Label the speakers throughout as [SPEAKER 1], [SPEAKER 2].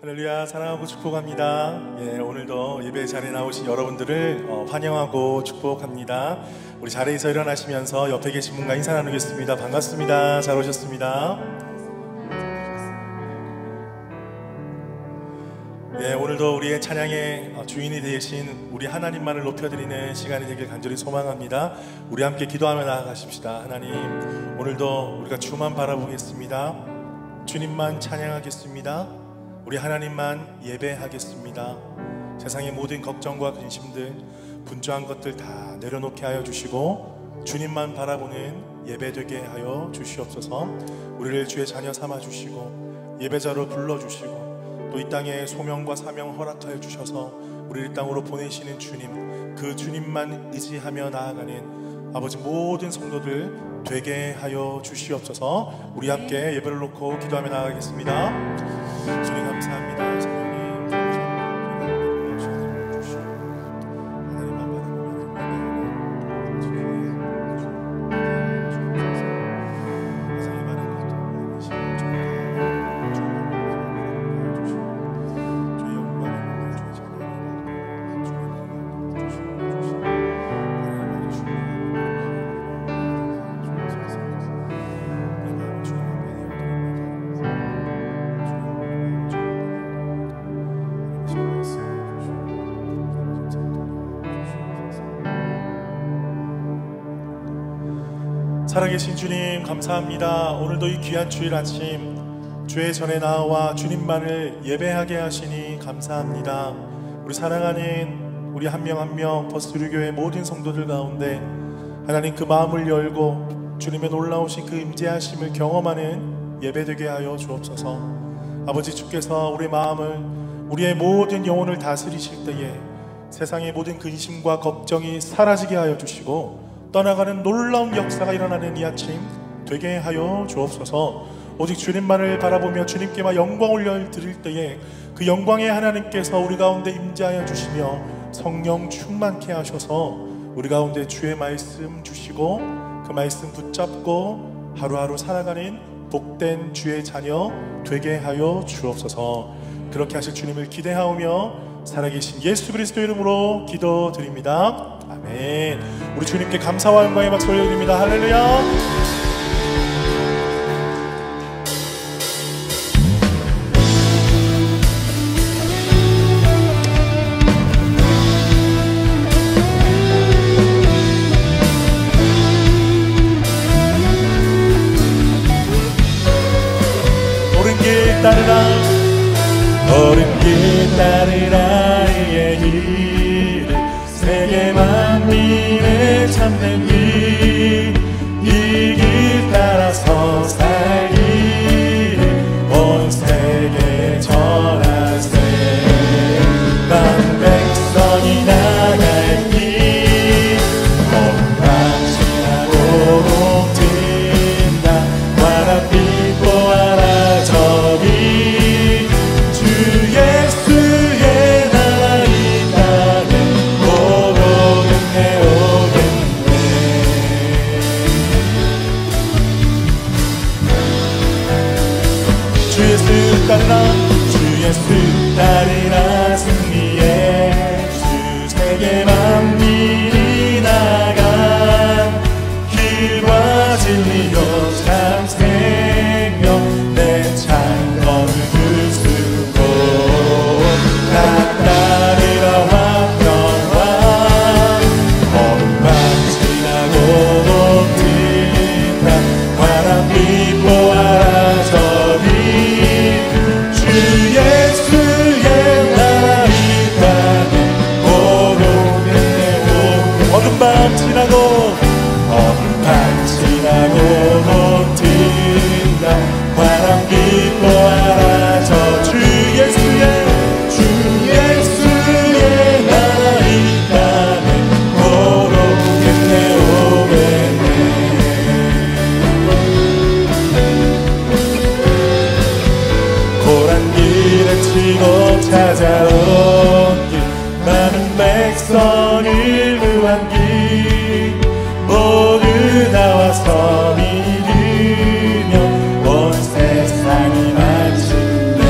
[SPEAKER 1] 할렐루야, 사랑하고 축복합니다. 오늘도 예배 자리에 나오신 여러분들을 환영하고 축복합니다. 우리 자리에서 일어나시면서 옆에 계신 분과 인사 나누겠습니다. 반갑습니다. 잘 오셨습니다. 오늘도 우리의 찬양의 주인이 되신 우리 하나님만을 높여드리는 시간이 되길 간절히 소망합니다. 우리 함께 기도하며 나아가십시다. 하나님, 오늘도 우리가 주만 바라보겠습니다. 주님만 찬양하겠습니다. 우리 하나님만 예배하겠습니다. 세상의 모든 걱정과 근심들, 분주한 것들 다 내려놓게 하여 주시고 주님만 바라보는 예배되게 하여 주시옵소서. 우리를 주의 자녀 삼아 주시고 예배자로 불러주시고 또 이 땅에 소명과 사명 허락하여 주셔서 우리를 이 땅으로 보내시는 주님, 그 주님만 의지하며 나아가는 아버지 모든 성도들 되게 하여 주시옵소서. 우리 함께 예배를 놓고 기도하며 나아가겠습니다. 주님 감사합니다. 살아계신 주님 감사합니다. 오늘도 이 귀한 주일 아침 주의 전에 나와 주님만을 예배하게 하시니 감사합니다. 우리 사랑하는 우리 한 명 한 명 버스류교회 모든 성도들 가운데 하나님 그 마음을 열고 주님의 놀라우신 그 임재하심을 경험하는 예배되게 하여 주옵소서. 아버지, 주께서 우리 마음을, 우리의 모든 영혼을 다스리실 때에 세상의 모든 근심과 걱정이 사라지게 하여 주시고 떠나가는 놀라운 역사가 일어나는 이 아침 되게 하여 주옵소서. 오직 주님만을 바라보며 주님께만 영광을 올려드릴 때에 그 영광의 하나님께서 우리 가운데 임재하여 주시며 성령 충만케 하셔서 우리 가운데 주의 말씀 주시고 그 말씀 붙잡고 하루하루 살아가는 복된 주의 자녀 되게 하여 주옵소서. 그렇게 하실 주님을 기대하오며 살아계신 예수 그리스도 이름으로 기도드립니다. 아멘. 우리 주님께 감사와 영광의 박수 올려드립니다. 할렐루야. 옳은 길 따르라, 옳은 길 따르라. 이의 길을 세계 만민에 참는 길, 이 길 따라서 살기를 온 세계에 전하세. 만 백성이 나갈 길, 온 방신하고 옥진다. 와라 빛 보아라 저기 주 예수의 나라 이 땅에 오겠네 오겠네. 주 예수 따르라, 주 예수 따르라. 승리의 주 세계 만민이 나간 길과 진리요 참 생명 내 창검을 부수고 나 따르라 화평왕 험방지나고 옥진다. 화랑 빛 보아라 저기 주 예수의 나라 이 땅에 오겠네 오겠네. 어둠 밤 지나고 어둠 밤 지나고 옥진다. 화랑 빛 보아라 저 주 예수의 나라 이 땅에 오겠네 오겠네. 고란 길을 치고 찾아온 길, 많은 백성을 위한 길 모두 나와서 믿으며 온 세상이 마침내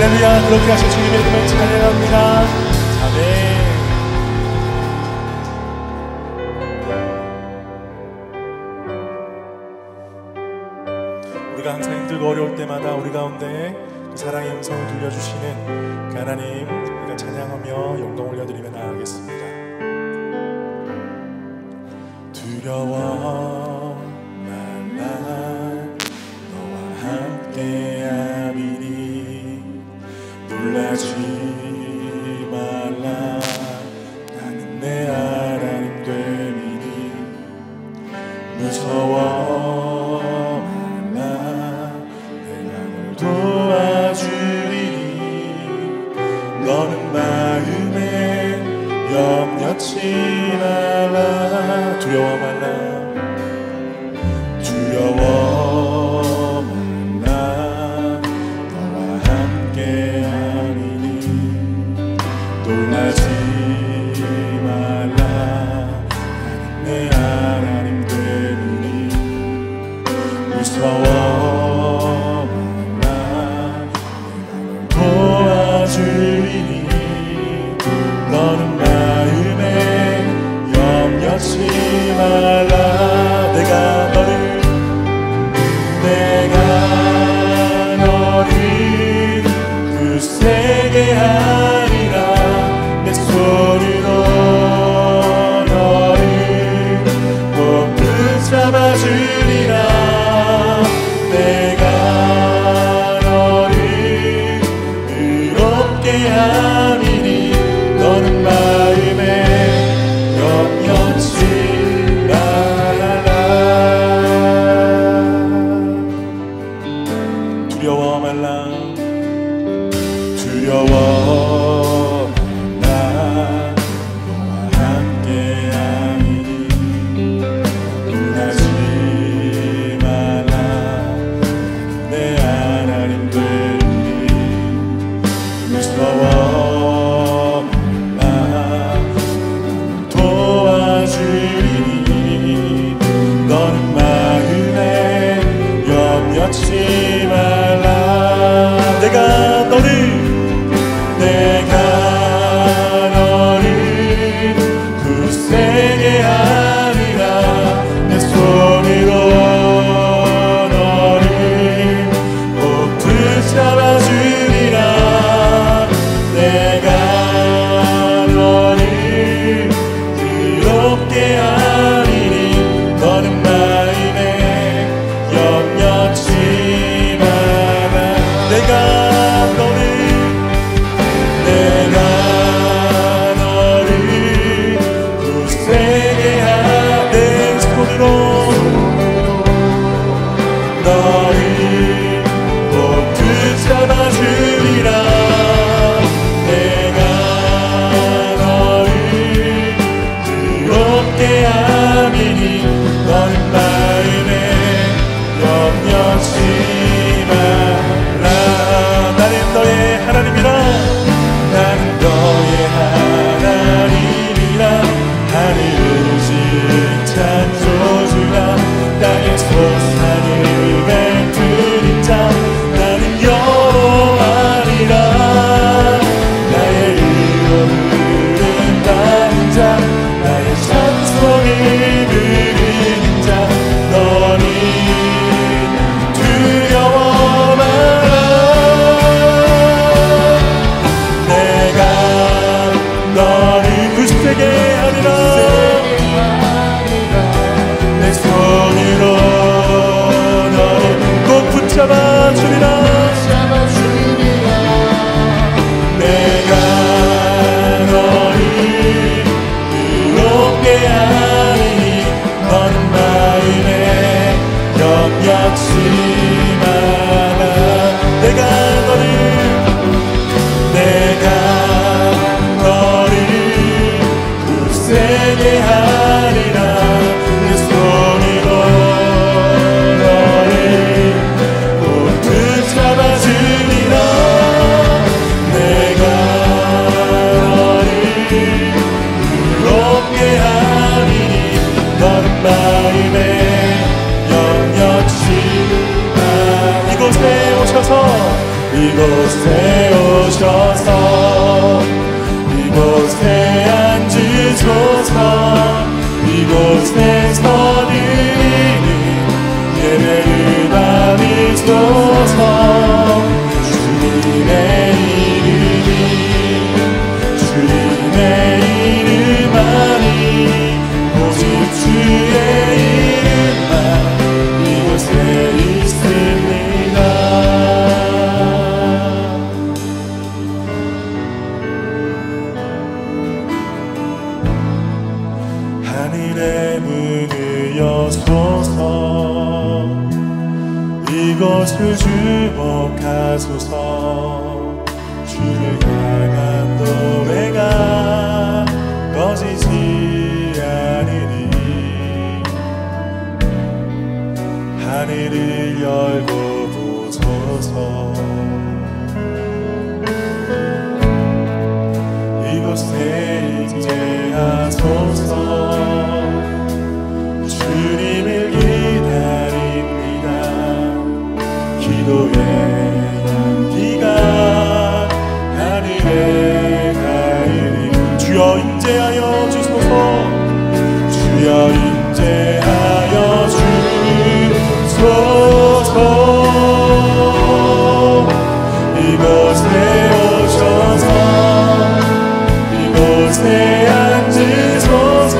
[SPEAKER 1] 할렐루야. 그렇게 하신 주님의 이름을 찬양합니다. 아멘. 우리가 항상 힘들고 어려울 때마다 우리 가운데 그 사랑의 음성을 들려주시는 그 하나님, 우리가 찬양하며 영광 올려드리며 나아가겠습니다. 두려워 말라, 너와 함께함이니 놀라지 말라, 나는 내 하나님 됨이니 무서워 도와주리니 너는 마음에 염려치 말라. 두려워 말라, 두려워 말라, 너와 함께하리니 놀라지 말라, 나는 내 하나님 되리니 무서워 도와주리니 너는 마음에 염려치 말라. 내가 너를 굳세게 하리라. 내 손으로 너를 꼭 붙잡아주리라. 내가 함이니 너는 마음에 염려치 말라. 두려워 말라, 두려워 말라, 너와 함께함이니 놀라지 말라, 내 하나님 되니 무서워 말라, 도와주리니 너는 마음에 염려치 말라. 내가 너를 굳세게 하리라. 내 손으로 너를 꼭 붙잡아주리라. 내가 너를 의롭게 하리니 너는 마음에 염려치 말라. 내가 너를 굳세게 내 손으로 너를 꼭 붙잡아주리라. 함이니 너는 마음에 염려치 말라. 이곳에 오셔서 이곳에 앉으소서. 이곳에서 드리는 예배를 받으소서. 주님의 이름만이 오직 주의 이름만 이곳에 있습니다. 하늘의 문을 여소서. 이것을 주목하소서. 주를 향한 노래가 꺼지지 않으니 하늘을 열고 보소서. 이곳에 임재하소서. 주님을 기다립니다. 기도의 향기가 하늘에 닿으니 주여 임재하여 주소서. 주여 임재하여 주소서. 이곳에 오셔서 이곳에 앉으소서.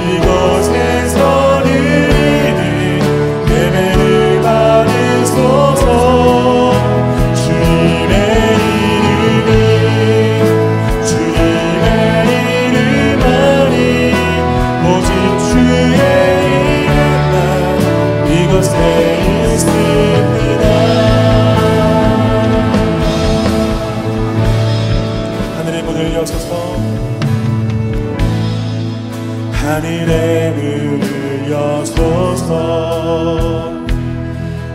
[SPEAKER 1] 이곳에서 드리는 예배를 받으소서. 주님의 이름만이 오직 주의 이름만 이곳에 있습니다. 하늘의 문을 여소서. 하늘의 문을 여소서.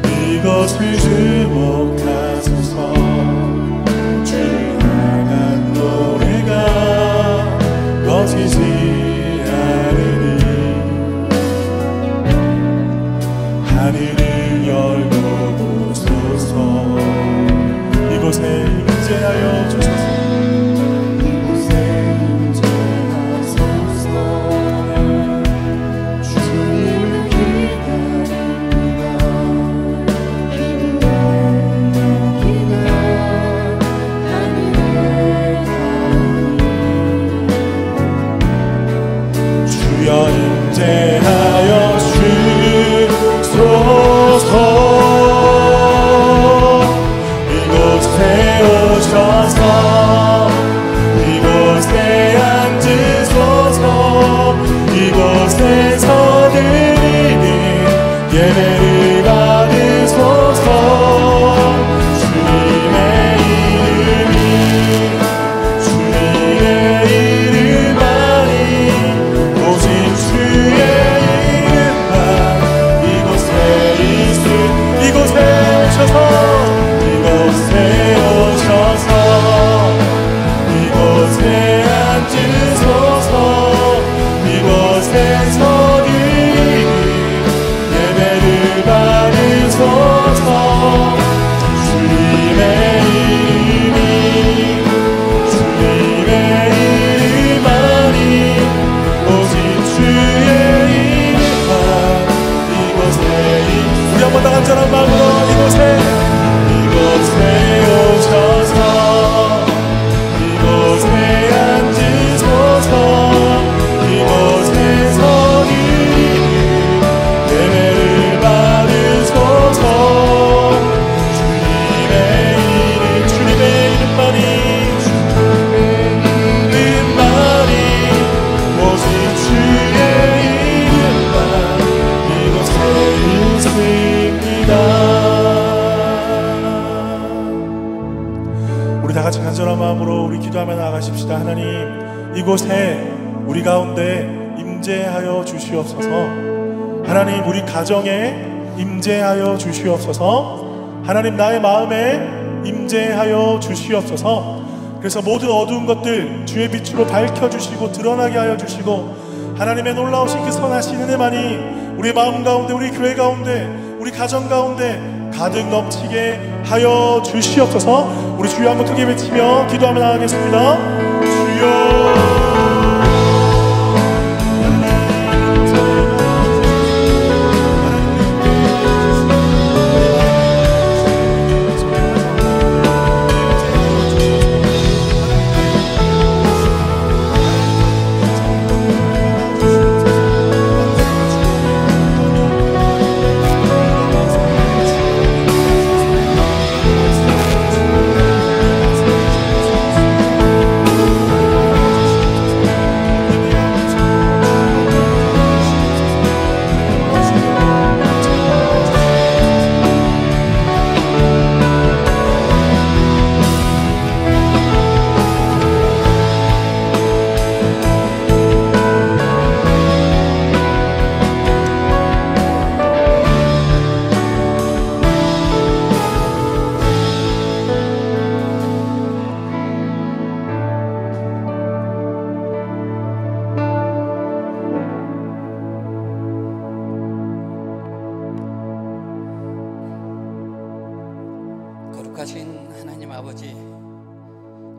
[SPEAKER 1] 이것을 주목하소서. 주를 향한 노래가 꺼지지 않으니 하늘을 열고 보소서. 이곳에 임재하여 주소서. 임재하여 주소서. 이곳에 오셔서 이곳에 앉으소서. 이곳에서 드리는 예배를 받으소서. 주님의 이름만이 오직 주의 이름만 이곳에 있음. 이곳에 오셔서 이곳에 오셔서 이곳에 앉으소서. 이곳에서 드리는 예배를 받으소서. 주님의 이름만이 오직 주의 이름만 이곳에 우리 한번 더 간절한 마음으로 이곳에 오셔서 이곳에 앉으소서. 이곳에서 드리는 예배를 받으소서. 주님의 이름만이 오직 주의 이름만 이곳에 있습니다. 우리 다 같이 간절한 마음으로 우리 기도하며 나아가십시다. 하나님, 이곳에 우리 가운데 임재하여 주시옵소서. 하나님, 우리 가정에 임재하여 주시옵소서. 하나님, 나의 마음에 임재하여 주시옵소서. 그래서 모든 어두운 것들 주의 빛으로 밝혀주시고 드러나게 하여 주시고 하나님의 놀라우신 그 선하신 은혜만이 우리 마음 가운데, 우리 교회 가운데, 우리 가정 가운데 가득 넘치게 하여 주시옵소서. 우리 주여 한번 크게 외치며 기도하며 나가겠습니다. 주여.
[SPEAKER 2] 거룩하신 하나님 아버지,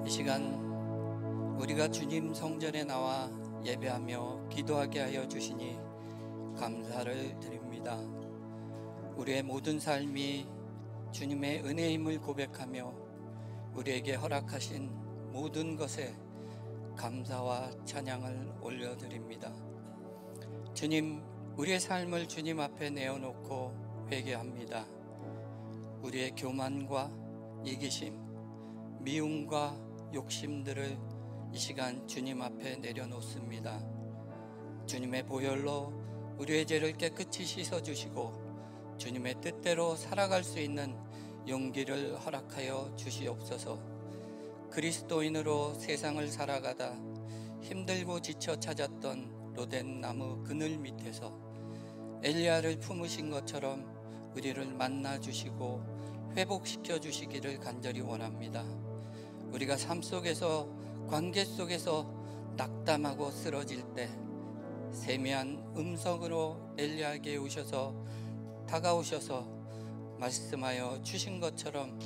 [SPEAKER 2] 이 시간 우리가 주님 성전에 나와 예배하며 기도하게 하여 주시니 감사를 드립니다. 우리의 모든 삶이 주님의 은혜임을 고백하며 우리에게 허락하신 모든 것에 감사와 찬양을 올려드립니다. 주님, 우리의 삶을 주님 앞에 내어놓고 회개합니다. 우리의 교만과 이기심, 미움과 욕심들을 이 시간 주님 앞에 내려놓습니다. 주님의 보혈로 우리의 죄를 깨끗이 씻어주시고 주님의 뜻대로 살아갈 수 있는 용기를 허락하여 주시옵소서. 그리스도인으로 세상을 살아가다 힘들고 지쳐 찾았던 로덴 나무 그늘 밑에서 엘리야를 품으신 것처럼 우리를 만나 주시고 회복시켜 주시기를 간절히 원합니다. 우리가 삶 속에서, 관계 속에서 낙담하고 쓰러질 때 세미한 음성으로 엘리야에게 오셔서 다가오셔서 말씀하여 주신 것처럼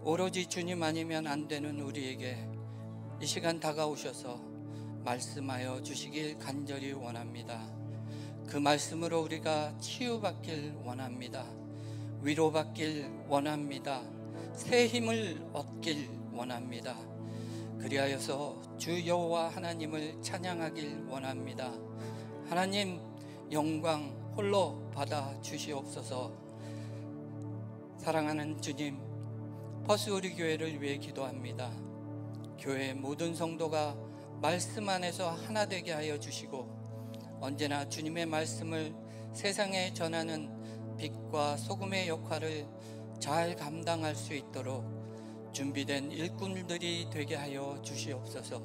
[SPEAKER 2] 오로지 주님 아니면 안 되는 우리에게 이 시간 다가오셔서 말씀하여 주시길 간절히 원합니다. 그 말씀으로 우리가 치유받길 원합니다. 위로받길 원합니다. 새 힘을 얻길 원합니다. 그리하여서 주 여호와 하나님을 찬양하길 원합니다. 하나님 영광 홀로 받아 주시옵소서. 사랑하는 주님, 퍼스 우리 교회를 위해 기도합니다. 교회의 모든 성도가 말씀 안에서 하나 되게 하여 주시고 언제나 주님의 말씀을 세상에 전하는 빛과 소금의 역할을 잘 감당할 수 있도록 준비된 일꾼들이 되게 하여 주시옵소서.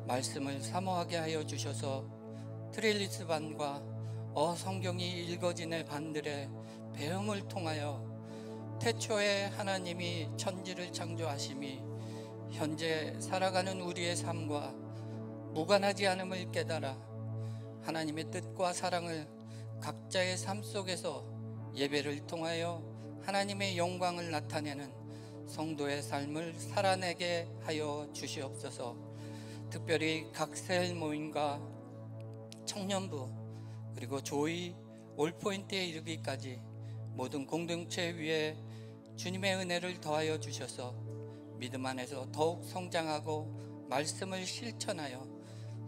[SPEAKER 2] 말씀을 사모하게 하여 주셔서 트레일리스 반과 성경이 읽어지는 반들의 배움을 통하여 태초에 하나님이 천지를 창조하심이 현재 살아가는 우리의 삶과 무관하지 않음을 깨달아 하나님의 뜻과 사랑을 각자의 삶 속에서 예배를 통하여 하나님의 영광을 나타내는 성도의 삶을 살아내게 하여 주시옵소서. 특별히 각셀 모임과 청년부 그리고 조이 올포인트에 이르기까지 모든 공동체 위에 주님의 은혜를 더하여 주셔서 믿음 안에서 더욱 성장하고 말씀을 실천하여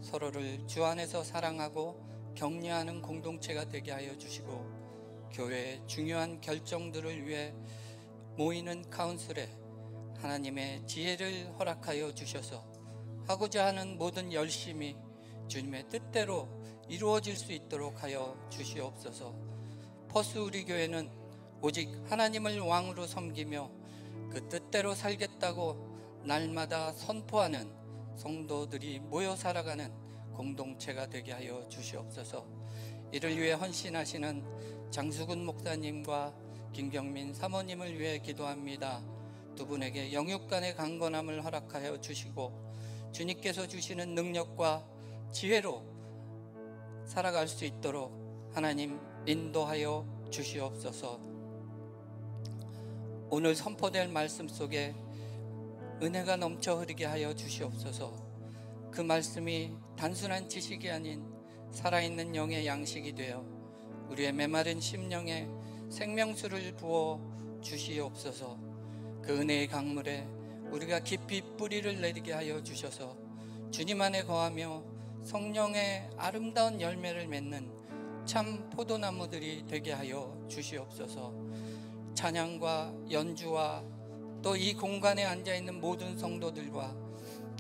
[SPEAKER 2] 서로를 주 안에서 사랑하고 격려하는 공동체가 되게 하여 주시고 교회의 중요한 결정들을 위해 모이는 카운슬에 하나님의 지혜를 허락하여 주셔서 하고자 하는 모든 열심이 주님의 뜻대로 이루어질 수 있도록 하여 주시옵소서. 퍼스 우리 교회는 오직 하나님을 왕으로 섬기며 그 뜻대로 살겠다고 날마다 선포하는 성도들이 모여 살아가는 공동체가 되게 하여 주시옵소서. 이를 위해 헌신하시는 장수근 목사님과 김경민 사모님을 위해 기도합니다. 두 분에게 영육간의 강건함을 허락하여 주시고 주님께서 주시는 능력과 지혜로 살아갈 수 있도록 하나님 인도하여 주시옵소서. 오늘 선포될 말씀 속에 은혜가 넘쳐 흐르게 하여 주시옵소서. 그 말씀이 단순한 지식이 아닌 살아있는 영의 양식이 되어 우리의 메마른 심령에 생명수를 부어 주시옵소서. 그 은혜의 강물에 우리가 깊이 뿌리를 내리게 하여 주셔서 주님 안에 거하며 성령의 아름다운 열매를 맺는 참 포도나무들이 되게 하여 주시옵소서. 찬양과 연주와 또 이 공간에 앉아있는 모든 성도들과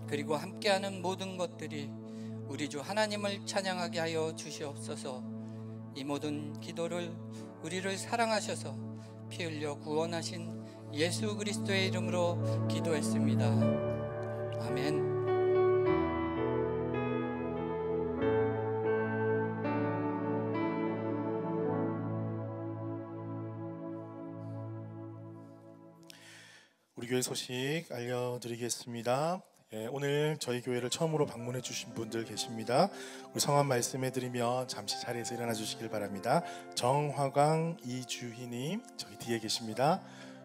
[SPEAKER 2] 그리고 함께하는 모든 것들이 우리 주 하나님을 찬양하게 하여 주시옵소서. 이 모든 기도를 우리를 사랑하셔서 피 흘려 구원하신 예수 그리스도의 이름으로 기도했습니다. 아멘.
[SPEAKER 1] 우리 교회 소식 알려드리겠습니다. 오늘 저희 교회를 처음으로 방문해 주신 분들 계십니다. 우리 성함 말씀해 드리면 잠시 자리에서 일어나 주시길 바랍니다. 정화광 이주희님 저기 뒤에 계십니다.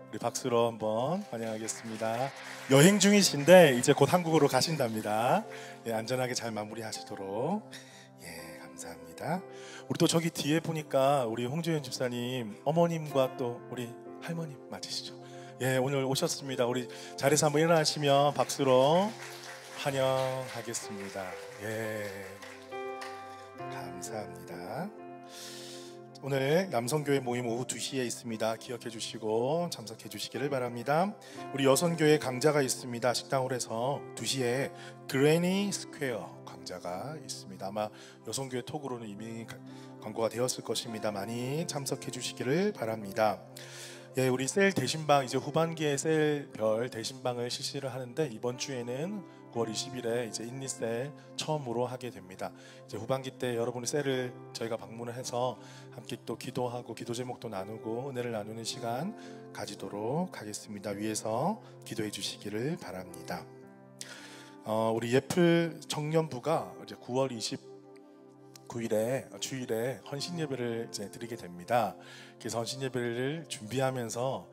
[SPEAKER 1] 우리 박수로 한번 환영하겠습니다. 여행 중이신데 이제 곧 한국으로 가신답니다. 안전하게 잘 마무리하시도록 감사합니다. 우리 또 저기 뒤에 보니까 우리 홍주현 집사님 어머님과 또 우리 할머님 맞으시죠? 오늘 오셨습니다. 우리 자리에서 한번 일어나시면 박수로 환영하겠습니다. 감사합니다. 오늘 남성교회 모임 오후 2시에 있습니다. 기억해 주시고 참석해 주시기를 바랍니다. 우리 여성교회 강좌가 있습니다. 식당홀에서 2시에 그레니 스퀘어 강좌가 있습니다. 아마 여성교회 톡으로는 이미 광고가 되었을 것입니다. 많이 참석해 주시기를 바랍니다. 우리 셀 대신방 이제 후반기에 셀별 대신방을 실시를 하는데 이번 주에는 9월 20일에 이제 인리셀 처음으로 하게 됩니다. 이제 후반기 때 여러분의 셀을 저희가 방문을 해서 함께 또 기도하고 기도 제목도 나누고 은혜를 나누는 시간 가지도록 하겠습니다. 위에서 기도해 주시기를 바랍니다. 우리 예플 청년부가 이제 9월 29일에 주일에 헌신 예배를 이제 드리게 됩니다. 그래서 헌신 예배를 준비하면서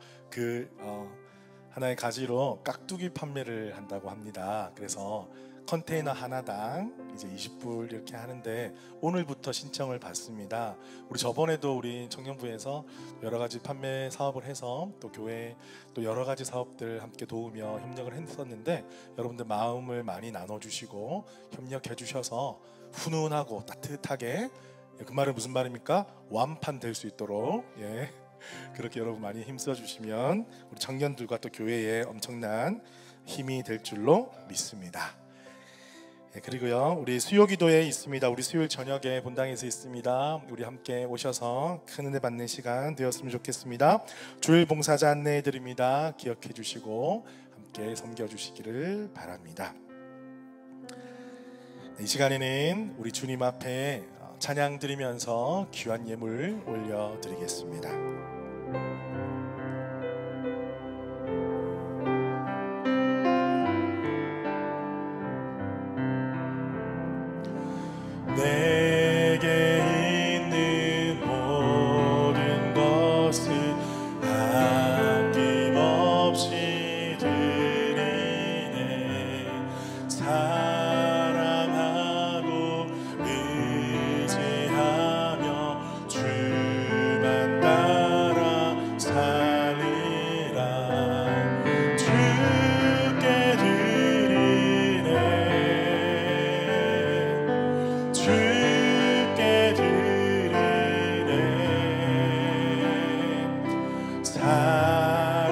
[SPEAKER 1] 하나의 가지로 깍두기 판매를 한다고 합니다. 그래서 컨테이너 하나당 이제 20불 이렇게 하는데 오늘부터 신청을 받습니다. 우리 저번에도 우리 청년부에서 여러 가지 판매 사업을 해서 또 교회 또 여러 가지 사업들 함께 도우며 협력을 했었는데 여러분들 마음을 많이 나눠주시고 협력해 주셔서 훈훈하고 따뜻하게 그 말은 무슨 말입니까? 완판될 수 있도록 그렇게 여러분 많이 힘써 주시면 우리 청년들과 또 교회에 엄청난 힘이 될 줄로 믿습니다. 그리고요 우리 수요기도에 있습니다. 우리 수요일 저녁에 본당에서 있습니다. 우리 함께 오셔서 큰 은혜 받는 시간 되었으면 좋겠습니다. 주일 봉사자 안내해 드립니다. 기억해 주시고 함께 섬겨 주시기를 바랍니다. 이 시간에는 우리 주님 앞에 찬양 드리면서 귀한 예물 올려드리겠습니다. 내게 있는 모든 것을 아낌없이 드리네. 사랑하고 의지하며 주만 따라 살리라. 주께 드리네. 주께 드리네. 사랑하니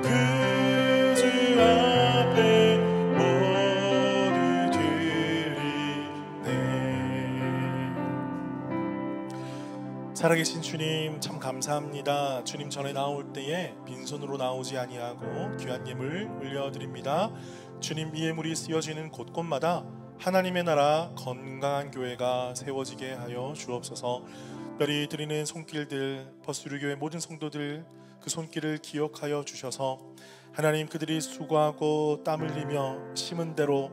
[SPEAKER 1] 그 주 앞에 모두 드리네. 살아계신 주님 참 감사합니다. 주님 전에 나올 때에 빈손으로 나오지 아니하고 귀한 예물 올려드립니다. 주님 이 예물이 쓰여지는 곳곳마다 하나님의 나라 건강한 교회가 세워지게 하여 주옵소서. 특별히 드리는 손길들 버스루교회 모든 성도들 그 손길을 기억하여 주셔서 하나님 그들이 수고하고 땀 흘리며 심은 대로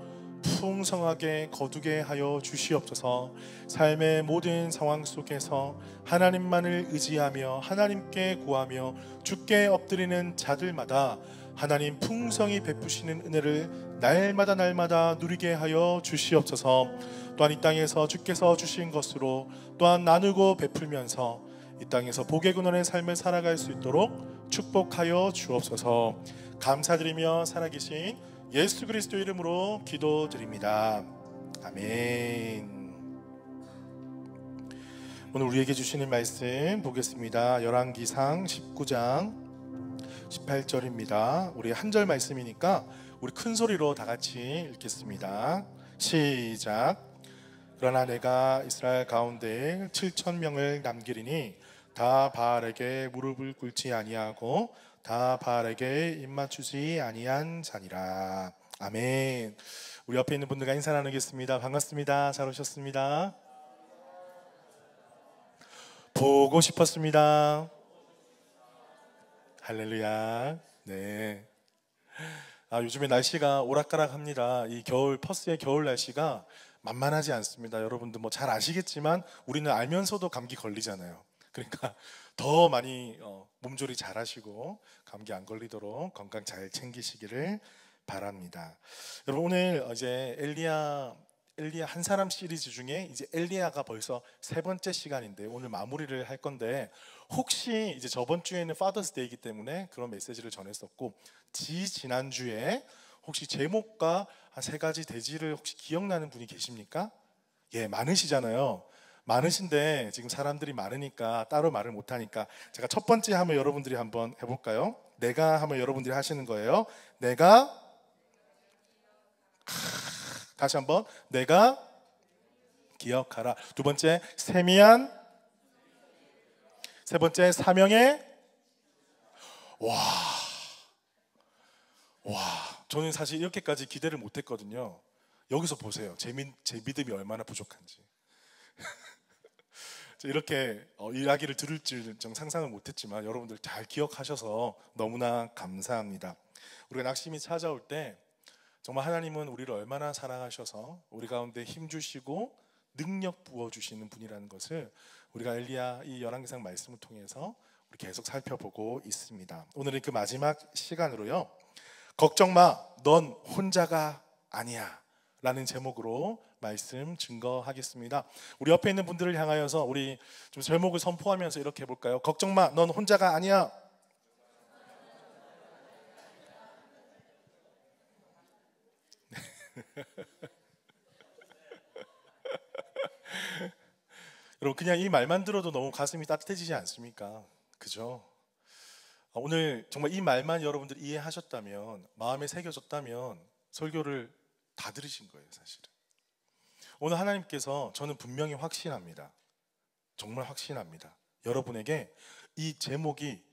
[SPEAKER 1] 풍성하게 거두게 하여 주시옵소서. 삶의 모든 상황 속에서 하나님만을 의지하며 하나님께 구하며 주께 엎드리는 자들마다 하나님 풍성히 베푸시는 은혜를 날마다 누리게 하여 주시옵소서. 또한 이 땅에서 주께서 주신 것으로 또한 나누고 베풀면서 이 땅에서 복의 근원의 삶을 살아갈 수 있도록 축복하여 주옵소서. 감사드리며 살아계신 예수 그리스도 이름으로 기도드립니다. 아멘. 오늘 우리에게 주시는 말씀 보겠습니다. 열왕기상 19장 18절입니다. 우리 한 절 말씀이니까 우리 큰 소리로 다 같이 읽겠습니다. 시작. 그러나 내가 이스라엘 가운데 7,000명을 남기리니 다 바알에게 무릎을 꿇지 아니하고 다 바알에게 입맞추지 아니한 자니라. 아멘. 우리 옆에 있는 분들과 인사 나누겠습니다. 반갑습니다. 잘 오셨습니다. 보고 싶었습니다. 할렐루야. 네. 요즘에 날씨가 오락가락합니다. 이 겨울 퍼스의 겨울 날씨가 만만하지 않습니다. 여러분들 뭐 잘 아시겠지만 우리는 알면서도 감기 걸리잖아요. 그러니까 더 많이 몸조리 잘 하시고 감기 안 걸리도록 건강 잘 챙기시기를 바랍니다. 여러분 오늘 이제 엘리야 한 사람 시리즈 중에 이제 엘리야가 벌써 세 번째 시간인데 오늘 마무리를 할 건데, 혹시 이제 저번 주에는 파더스 데이이기 때문에 그런 메시지를 전했었고 지난주에 혹시 제목과 한 세 가지 대지를 혹시 기억나는 분이 계십니까? 예, 많으시잖아요. 많으신데 지금 사람들이 많으니까 따로 말을 못하니까 제가 첫 번째 하면 여러분들이 한번 해볼까요? 내가 하면 여러분들이 하시는 거예요. 내가, 다시 한번, 내가 기억하라. 두 번째 세미한, 세 번째 사명의. 와, 저는 사실 이렇게까지 기대를 못했거든요. 여기서 보세요. 제 믿음이 얼마나 부족한지. 이렇게 이야기를 들을 줄 상상을 못했지만 여러분들 잘 기억하셔서 너무나 감사합니다. 우리가 낙심이 찾아올 때 정말 하나님은 우리를 얼마나 사랑하셔서 우리 가운데 힘 주시고 능력 부어주시는 분이라는 것을 우리가 엘리야 이 열왕기상 말씀을 통해서 우리 계속 살펴보고 있습니다. 오늘은 그 마지막 시간으로요, 걱정 마, 넌 혼자가 아니야 라는 제목으로 말씀 증거하겠습니다. 우리 옆에 있는 분들을 향하여서 우리 좀 제목을 선포하면서 이렇게 해볼까요? 걱정 마, 넌 혼자가 아니야. 여러분 그냥 이 말만 들어도 너무 가슴이 따뜻해지지 않습니까? 그죠? 오늘 정말 이 말만 여러분들이 이해하셨다면, 마음에 새겨졌다면 설교를 다 들으신 거예요. 사실은 오늘 하나님께서, 저는 분명히 확신합니다. 정말 확신합니다. 여러분에게 이 제목이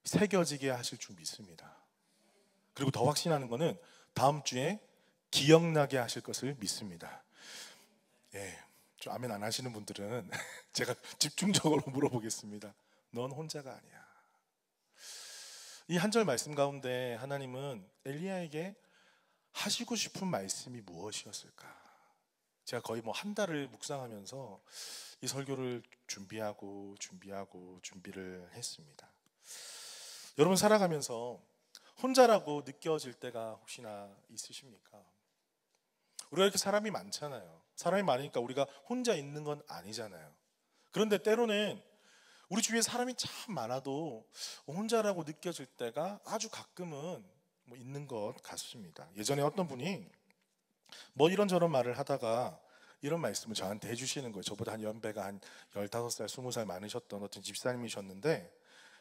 [SPEAKER 1] 새겨지게 하실 줄 믿습니다. 그리고 더 확신하는 것은 다음 주에 기억나게 하실 것을 믿습니다. 예, 좀 아멘 안 하시는 분들은 제가 집중적으로 물어보겠습니다. 넌 혼자가 아니야. 이 한 절 말씀 가운데 하나님은 엘리야에게 하시고 싶은 말씀이 무엇이었을까? 제가 거의 뭐 한 달을 묵상하면서 이 설교를 준비를 했습니다. 여러분 살아가면서 혼자라고 느껴질 때가 혹시나 있으십니까? 우리가 이렇게 사람이 많잖아요. 사람이 많으니까 우리가 혼자 있는 건 아니잖아요. 그런데 때로는 우리 주위에 사람이 참 많아도 혼자라고 느껴질 때가 아주 가끔은 뭐 있는 것 같습니다. 예전에 어떤 분이 뭐 이런저런 말을 하다가 이런 말씀을 저한테 해주시는 거예요. 저보다 한 연배가 한 15살, 20살 많으셨던 어떤 집사님이셨는데,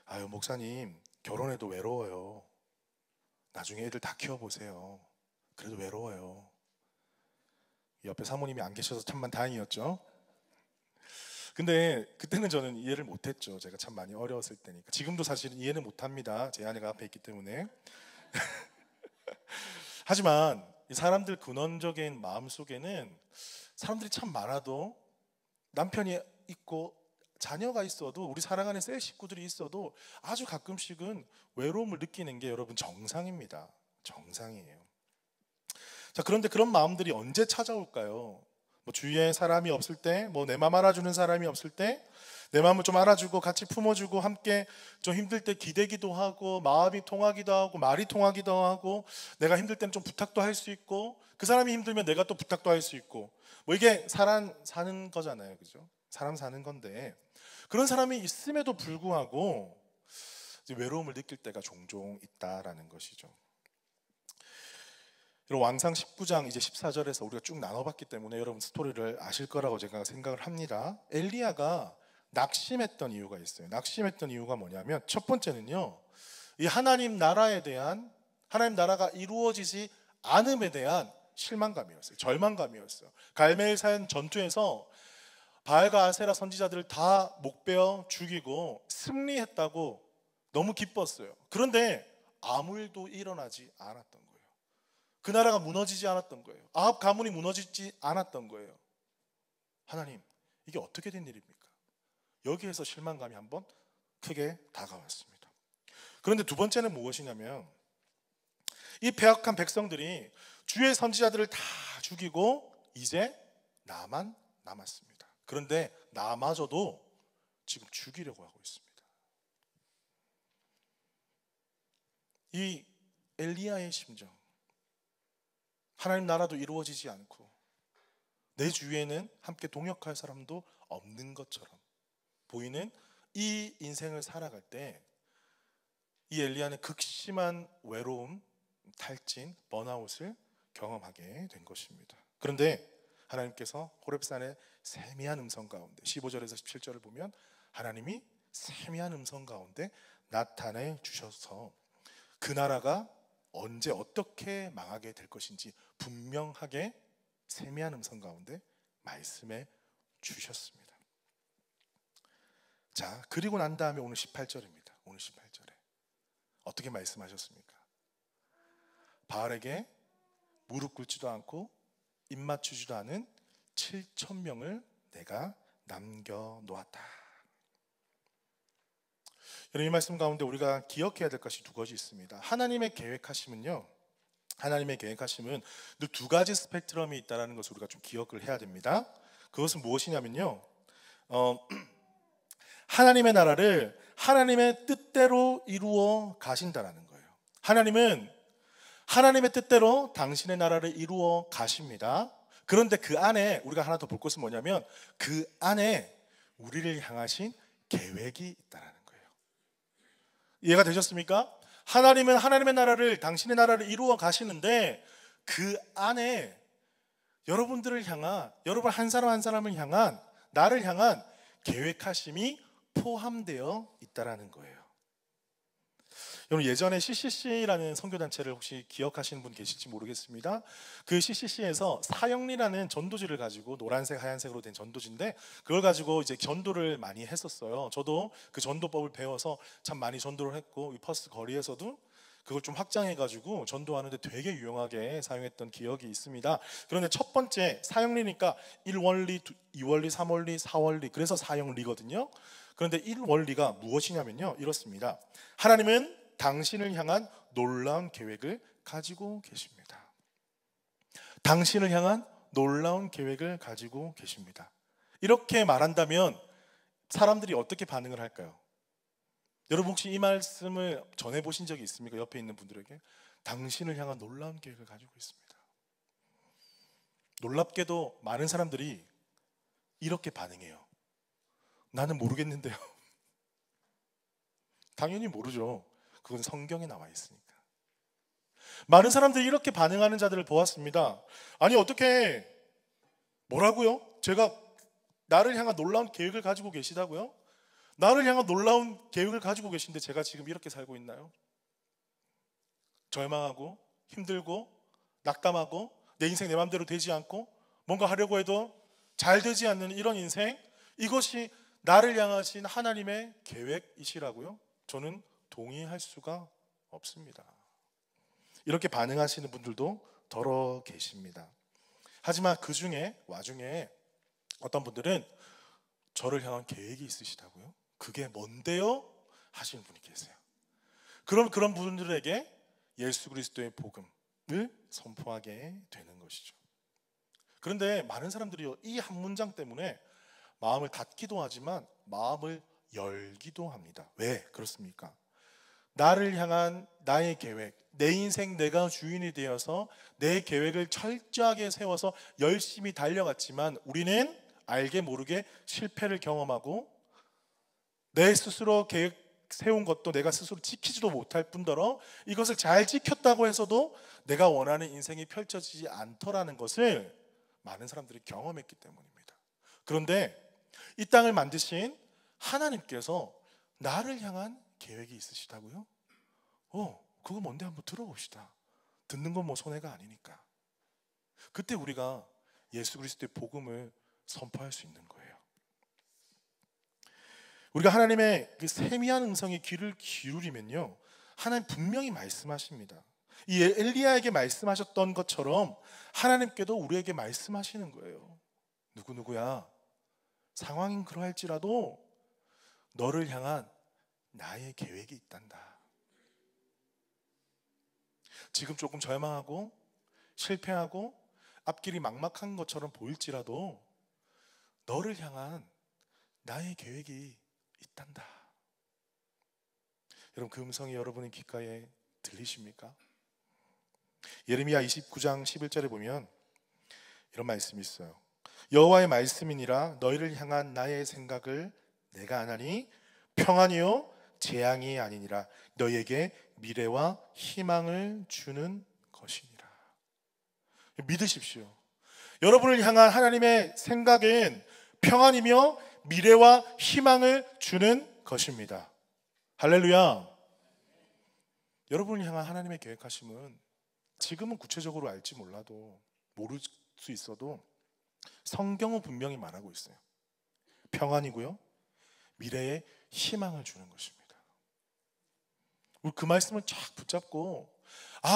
[SPEAKER 1] 아유 목사님, 결혼해도 외로워요. 나중에 애들 다 키워보세요. 그래도 외로워요. 옆에 사모님이 안 계셔서 참만 다행이었죠. 근데 그때는 저는 이해를 못했죠. 제가 참 많이 어려웠을 때니까. 지금도 사실은 이해는 못합니다. 제 아내가 앞에 있기 때문에. 하지만 이 사람들 근원적인 마음 속에는 사람들이 참 많아도, 남편이 있고 자녀가 있어도, 우리 사랑하는 새 식구들이 있어도 아주 가끔씩은 외로움을 느끼는 게 여러분 정상입니다. 정상이에요. 자, 그런데 그런 마음들이 언제 찾아올까요? 뭐 주위에 사람이 없을 때, 뭐 내 마음 알아주는 사람이 없을 때, 내 마음을 좀 알아주고 같이 품어주고 함께 좀 힘들 때 기대기도 하고 마음이 통하기도 하고 말이 통하기도 하고 내가 힘들 때는 좀 부탁도 할 수 있고 그 사람이 힘들면 내가 또 부탁도 할 수 있고 뭐 이게 사람 사는 거잖아요, 그죠? 사람 사는 건데 그런 사람이 있음에도 불구하고 이제 외로움을 느낄 때가 종종 있다라는 것이죠. 왕상 19장 이제 14절에서 우리가 쭉 나눠봤기 때문에 여러분 스토리를 아실 거라고 제가 생각을 합니다. 엘리야가 낙심했던 이유가 있어요. 낙심했던 이유가 뭐냐면 첫 번째는요, 이 하나님 나라에 대한 하나님 나라가 이루어지지 않음에 대한 실망감이었어요. 절망감이었어요. 갈멜 산 전투에서 바알과 아세라 선지자들을 다 목베어 죽이고 승리했다고 너무 기뻤어요. 그런데 아무 일도 일어나지 않았던 거예요. 그 나라가 무너지지 않았던 거예요. 아합 가문이 무너지지 않았던 거예요. 하나님, 이게 어떻게 된 일입니까? 여기에서 실망감이 한번 크게 다가왔습니다. 그런데 두 번째는 무엇이냐면 이 패역한 백성들이 주의 선지자들을 다 죽이고 이제 나만 남았습니다. 그런데 나마저도 지금 죽이려고 하고 있습니다. 이 엘리야의 심정, 하나님 나라도 이루어지지 않고 내 주위에는 함께 동역할 사람도 없는 것처럼 보이는 이 인생을 살아갈 때 이 엘리야는 극심한 외로움, 탈진, 번아웃을 경험하게 된 것입니다. 그런데 하나님께서 호렙산의 세미한 음성 가운데 15절에서 17절을 보면 하나님이 세미한 음성 가운데 나타내 주셔서 그 나라가 언제 어떻게 망하게 될 것인지 분명하게 세미한 음성 가운데 말씀해 주셨습니다. 자, 그리고 난 다음에 오늘 18절입니다. 오늘 18절에 어떻게 말씀하셨습니까? 바알에게 무릎 꿇지도 않고 입 맞추지도 않은 7,000명을 내가 남겨놓았다. 여러분, 이 말씀 가운데 우리가 기억해야 될 것이 두 가지 있습니다. 하나님의 계획하심은요, 하나님의 계획하심은 늘 두 가지 스펙트럼이 있다는 것을 우리가 좀 기억을 해야 됩니다. 그것은 무엇이냐면요, 하나님의 나라를 하나님의 뜻대로 이루어 가신다라는 거예요. 하나님은 하나님의 뜻대로 당신의 나라를 이루어 가십니다. 그런데 그 안에 우리가 하나 더 볼 것은 뭐냐면 그 안에 우리를 향하신 계획이 있다는 거예요. 이해가 되셨습니까? 하나님은 하나님의 나라를, 당신의 나라를 이루어 가시는데 그 안에 여러분들을 향한, 여러분 한 사람 한 사람을 향한, 나를 향한 계획하심이 포함되어 있다는 거예요. 여러분, 예전에 CCC라는 선교단체를 혹시 기억하시는 분 계실지 모르겠습니다. 그 CCC에서 사형리라는 전도지를 가지고, 노란색 하얀색으로 된 전도지인데 그걸 가지고 이제 전도를 많이 했었어요. 저도 그 전도법을 배워서 참 많이 전도를 했고, 이 퍼스 거리에서도 그걸 좀 확장해가지고 전도하는데 되게 유용하게 사용했던 기억이 있습니다. 그런데 첫 번째, 사형리니까 1원리, 2원리, 3원리, 4원리, 그래서 사형리거든요. 그런데 1원리가 무엇이냐면요, 이렇습니다. 하나님은 당신을 향한 놀라운 계획을 가지고 계십니다. 당신을 향한 놀라운 계획을 가지고 계십니다. 이렇게 말한다면 사람들이 어떻게 반응을 할까요? 여러분 혹시 이 말씀을 전해보신 적이 있습니까? 옆에 있는 분들에게 당신을 향한 놀라운 계획을 가지고 있습니다. 놀랍게도 많은 사람들이 이렇게 반응해요. 나는 모르겠는데요. 당연히 모르죠. 그건 성경에 나와 있으니까. 많은 사람들이 이렇게 반응하는 자들을 보았습니다. 아니 어떻게, 뭐라고요? 제가 나를 향한 놀라운 계획을 가지고 계시다고요? 나를 향한 놀라운 계획을 가지고 계신데 제가 지금 이렇게 살고 있나요? 절망하고 힘들고 낙담하고 내 인생 내 마음대로 되지 않고 뭔가 하려고 해도 잘 되지 않는 이런 인생, 이것이 나를 향하신 하나님의 계획이시라고요? 저는 동의할 수가 없습니다. 이렇게 반응하시는 분들도 더러 계십니다. 하지만 그 중에 와중에 어떤 분들은 저를 향한 계획이 있으시다고요? 그게 뭔데요? 하시는 분이 계세요. 그럼 그런 분들에게 예수 그리스도의 복음, 선포하게 되는 것이죠. 그런데 많은 사람들이 이 한 문장 때문에 마음을 닫기도 하지만 마음을 열기도 합니다. 왜 그렇습니까? 나를 향한 나의 계획, 내 인생 내가 주인이 되어서 내 계획을 철저하게 세워서 열심히 달려갔지만 우리는 알게 모르게 실패를 경험하고 내 스스로 계획 세운 것도 내가 스스로 지키지도 못할 뿐더러 이것을 잘 지켰다고 해서도 내가 원하는 인생이 펼쳐지지 않더라는 것을 많은 사람들이 경험했기 때문입니다. 그런데 이 땅을 만드신 하나님께서 나를 향한 계획이 있으시다고요? 그거 뭔데 한번 들어봅시다. 듣는 건 뭐 손해가 아니니까. 그때 우리가 예수 그리스도의 복음을 선포할 수 있는 거예요. 우리가 하나님의 그 세미한 음성에 귀를 기울이면요, 하나님 분명히 말씀하십니다. 이 엘리야에게 말씀하셨던 것처럼 하나님께도 우리에게 말씀하시는 거예요. 누구누구야, 상황은 그러할지라도 너를 향한 나의 계획이 있단다. 지금 조금 절망하고 실패하고 앞길이 막막한 것처럼 보일지라도 너를 향한 나의 계획이 있단다. 여러분, 그 음성이 여러분의 귓가에 들리십니까? 예레미야 29장 11절에 보면 이런 말씀이 있어요. 여호와의 말씀이니라 너희를 향한 나의 생각을 내가 아나니 평안이요 재앙이 아니니라 너희에게 미래와 희망을 주는 것이니라. 믿으십시오. 여러분을 향한 하나님의 생각은 평안이며 미래와 희망을 주는 것입니다. 할렐루야. 여러분을 향한 하나님의 계획하심은 지금은 구체적으로 알지 몰라도 모를 수 있어도 성경은 분명히 말하고 있어요. 평안이고요 미래에 희망을 주는 것입니다. 우리 그 말씀을 쫙 붙잡고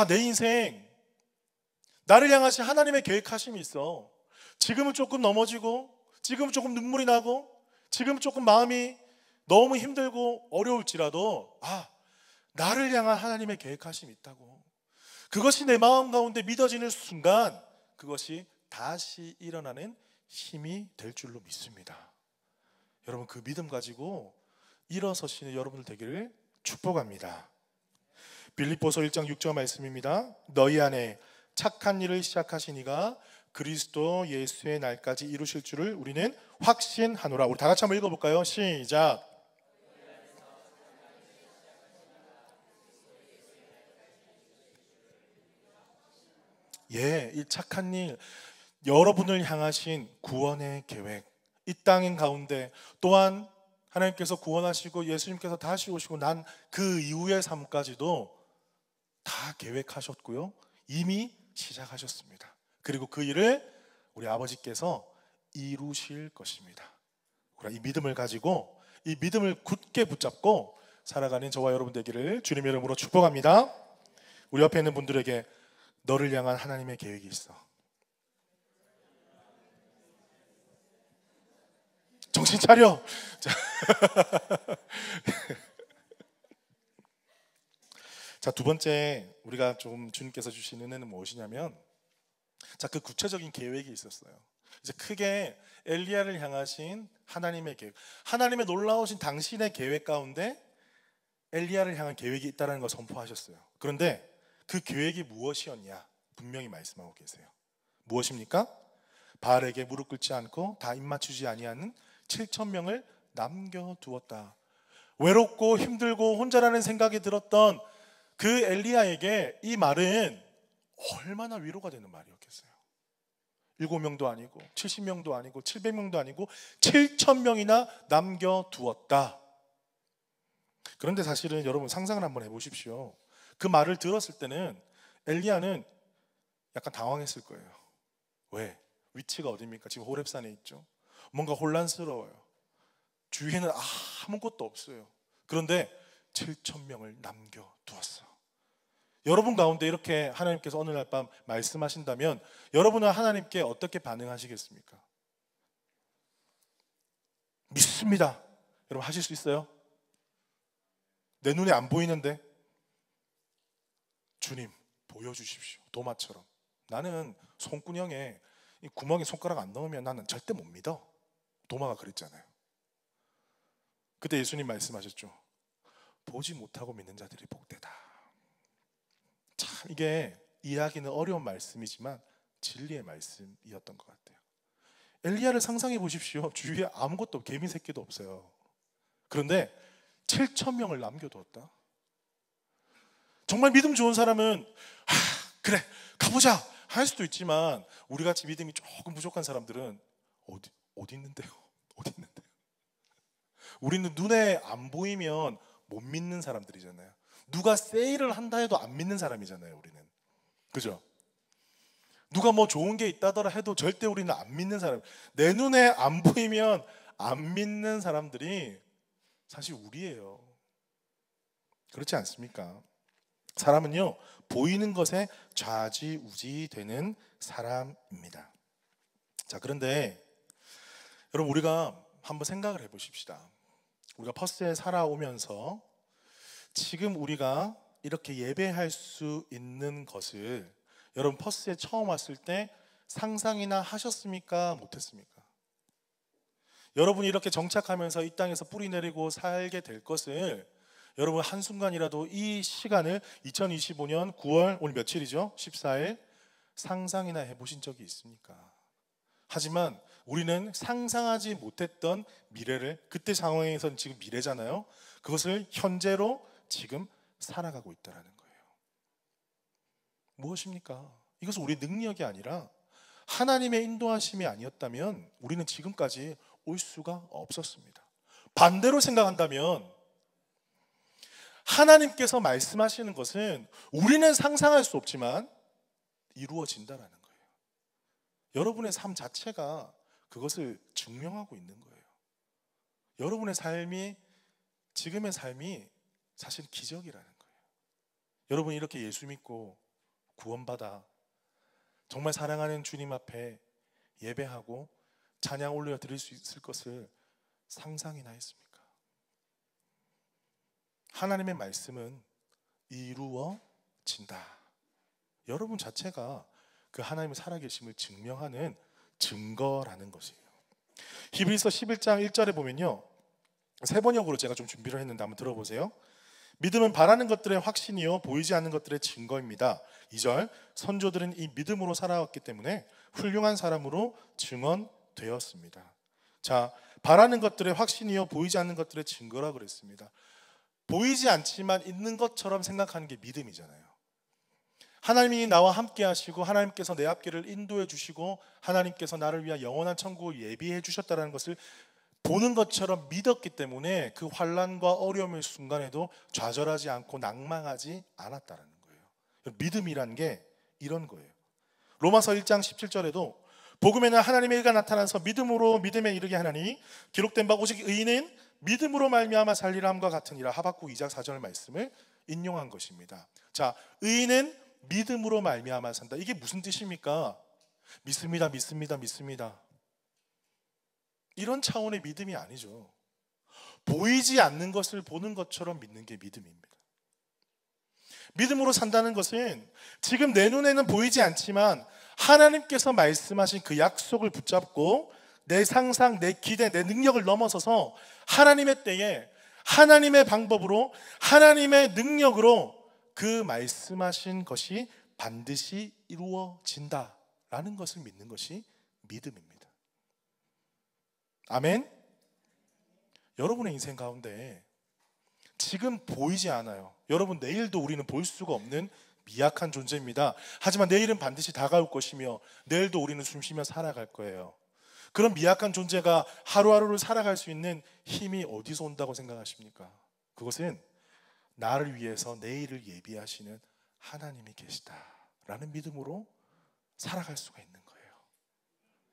[SPEAKER 1] 내 인생 나를 향하신 하나님의 계획하심이 있어. 지금은 조금 넘어지고 지금은 조금 눈물이 나고 지금은 조금 마음이 너무 힘들고 어려울지라도 나를 향한 하나님의 계획하심이 있다고. 그것이 내 마음 가운데 믿어지는 순간 그것이 다시 일어나는 힘이 될 줄로 믿습니다. 여러분, 그 믿음 가지고 일어서시는 여러분들 되기를 축복합니다. 빌립보서 1장 6절 말씀입니다. 너희 안에 착한 일을 시작하신 이가 그리스도 예수의 날까지 이루실 줄을 우리는 확신하노라. 우리 다 같이 한번 읽어볼까요? 시작. 이 착한 일, 여러분을 향하신 구원의 계획, 이 땅인 가운데 또한 하나님께서 구원하시고 예수님께서 다시 오시고 난 그 이후의 삶까지도 다 계획하셨고요, 이미 시작하셨습니다. 그리고 그 일을 우리 아버지께서 이루실 것입니다. 이 믿음을 가지고 이 믿음을 굳게 붙잡고 살아가는 저와 여러분 되기를 주님의 이름으로 축복합니다. 우리 옆에 있는 분들에게 너를 향한 하나님의 계획이 있어. 정신 차려. 자, 두 번째 우리가 좀 주님께서 주신 은혜는 무엇이냐면, 그 구체적인 계획이 있었어요. 이제 크게 엘리야를 향하신 하나님의 계획, 하나님의 놀라우신 당신의 계획 가운데 엘리야를 향한 계획이 있다는 걸 선포하셨어요. 그런데 그 계획이 무엇이었냐 분명히 말씀하고 계세요. 무엇입니까? 바알에게 무릎 꿇지 않고 다 입맞추지 아니하는 7,000명을 남겨두었다. 외롭고 힘들고 혼자라는 생각이 들었던 그 엘리야에게 이 말은 얼마나 위로가 되는 말이었겠어요. 7명도 아니고 70명도 아니고 700명도 아니고 7,000명이나 남겨두었다. 그런데 사실은 여러분 상상을 한번 해보십시오. 그 말을 들었을 때는 엘리야는 약간 당황했을 거예요. 왜? 위치가 어디입니까? 지금 호렙산에 있죠. 뭔가 혼란스러워요. 주위에는 아무것도 없어요. 그런데 7,000명을 남겨두었어. 여러분 가운데 이렇게 하나님께서 오늘 날 밤 말씀하신다면 여러분은 하나님께 어떻게 반응하시겠습니까? 믿습니다. 여러분 하실 수 있어요? 내 눈에 안 보이는데 주님 보여주십시오. 도마처럼. 나는 손구녕에 이 구멍에 손가락 안 넣으면 나는 절대 못 믿어. 도마가 그랬잖아요. 그때 예수님 말씀하셨죠. 보지 못하고 믿는 자들이 복되다. 참 이게 이해하기는 어려운 말씀이지만 진리의 말씀이었던 것 같아요. 엘리야를 상상해 보십시오. 주위에 아무것도 개미 새끼도 없어요. 그런데 7,000명을 남겨두었다. 정말 믿음 좋은 사람은 그래 가보자 할 수도 있지만 우리같이 믿음이 조금 부족한 사람들은 어디 있는데요? 어디 있는데요? 우리는 눈에 안 보이면 못 믿는 사람들이잖아요. 누가 세일을 한다 해도 안 믿는 사람이잖아요. 우리는. 그죠? 누가 뭐 좋은 게 있다더라 해도 절대 우리는 안 믿는 사람. 내 눈에 안 보이면 안 믿는 사람들이 사실 우리예요. 그렇지 않습니까? 사람은요 보이는 것에 좌지우지 되는 사람입니다. 자, 그런데 여러분 우리가 한번 생각을 해보십시다. 우리가 퍼스에 살아오면서 지금 우리가 이렇게 예배할 수 있는 것을 여러분 퍼스에 처음 왔을 때 상상이나 하셨습니까? 못했습니까? 여러분이 이렇게 정착하면서 이 땅에서 뿌리 내리고 살게 될 것을 여러분 한순간이라도 이 시간을 2025년 9월 오늘 며칠이죠? 14일 상상이나 해보신 적이 있습니까? 하지만 우리는 상상하지 못했던 미래를 그때 상황에서는 지금 미래잖아요. 그것을 현재로 지금 살아가고 있다는 거예요. 무엇입니까? 이것은 우리 능력이 아니라 하나님의 인도하심이 아니었다면 우리는 지금까지 올 수가 없었습니다. 반대로 생각한다면 하나님께서 말씀하시는 것은 우리는 상상할 수 없지만 이루어진다라는 거예요. 여러분의 삶 자체가 그것을 증명하고 있는 거예요. 여러분의 삶이 지금의 삶이 사실 기적이라는 거예요. 여러분이 이렇게 예수 믿고 구원받아 정말 사랑하는 주님 앞에 예배하고 찬양 올려 드릴 수 있을 것을 상상이나 했습니까? 하나님의 말씀은 이루어진다. 여러분 자체가 그 하나님의 살아계심을 증명하는 증거라는 것이에요. 히브리서 11장 1절에 보면요, 세 번역으로 제가 좀 준비를 했는데 한번 들어보세요. 믿음은 바라는 것들의 확신이요 보이지 않는 것들의 증거입니다. 2절, 선조들은 이 믿음으로 살아왔기 때문에 훌륭한 사람으로 증언되었습니다. 자, 바라는 것들의 확신이요 보이지 않는 것들의 증거라 그랬습니다. 보이지 않지만 있는 것처럼 생각하는 게 믿음이잖아요. 하나님이 나와 함께 하시고 하나님께서 내 앞길을 인도해 주시고 하나님께서 나를 위한 영원한 천국을 예비해 주셨다는 것을 보는 것처럼 믿었기 때문에 그 환난과 어려움의 순간에도 좌절하지 않고 낭망하지 않았다는 거예요. 믿음이란 게 이런 거예요. 로마서 1장 17절에도 복음에는 하나님의 의가 나타나서 믿음으로 믿음에 이르게 하나니 기록된 바 오직 의인은 믿음으로 말미암아 살리라 함과 같으니라. 하박국 2장 4절 말씀을 인용한 것입니다. 자, 의인은 믿음으로 말미암아 산다. 이게 무슨 뜻입니까? 믿습니다, 믿습니다, 믿습니다. 이런 차원의 믿음이 아니죠. 보이지 않는 것을 보는 것처럼 믿는 게 믿음입니다. 믿음으로 산다는 것은 지금 내 눈에는 보이지 않지만 하나님께서 말씀하신 그 약속을 붙잡고 내 상상, 내 기대, 내 능력을 넘어서서 하나님의 때에 하나님의 방법으로 하나님의 능력으로 그 말씀하신 것이 반드시 이루어진다라는 것을 믿는 것이 믿음입니다. 아멘? 여러분의 인생 가운데 지금 보이지 않아요. 여러분 내일도 우리는 볼 수가 없는 미약한 존재입니다. 하지만 내일은 반드시 다가올 것이며 내일도 우리는 숨쉬며 살아갈 거예요. 그런 미약한 존재가 하루하루를 살아갈 수 있는 힘이 어디서 온다고 생각하십니까? 그것은 나를 위해서 내일을 예비하시는 하나님이 계시다라는 믿음으로 살아갈 수가 있는 거예요.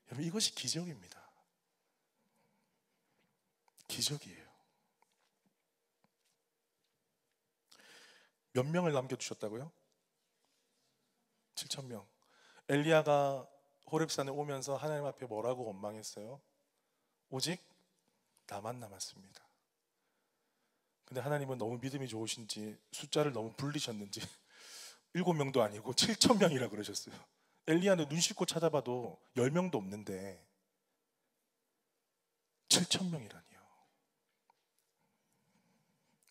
[SPEAKER 1] 여러분 이것이 기적입니다. 기적이에요. 몇 명을 남겨두셨다고요? 7,000명. 엘리야가 호렙산에 오면서 하나님 앞에 뭐라고 원망했어요? 오직 나만 남았습니다. 근데 하나님은 너무 믿음이 좋으신지 숫자를 너무 불리셨는지 7명도 아니고 7,000명이라 그러셨어요. 엘리야는 눈 씻고 찾아봐도 10명도 없는데 7,000명이라니요.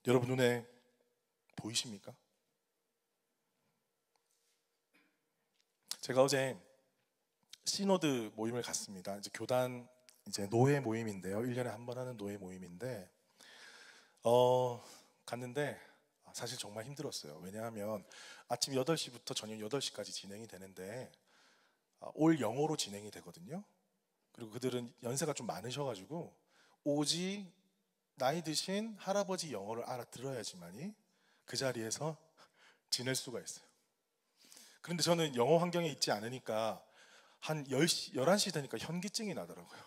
[SPEAKER 1] 여러분 눈에 보이십니까? 제가 어제 시노드 모임을 갔습니다. 이제 교단 이제 노예 모임인데요. 1년에 한 번 하는 노예 모임인데 갔는데 사실 정말 힘들었어요. 왜냐하면 아침 8시부터 저녁 8시까지 진행이 되는데 올 영어로 진행이 되거든요. 그리고 그들은 연세가 좀 많으셔가지고 오직 나이 드신 할아버지 영어를 알아들어야지만이 그 자리에서 지낼 수가 있어요. 그런데 저는 영어 환경에 있지 않으니까 한 10시, 11시 되니까 현기증이 나더라고요.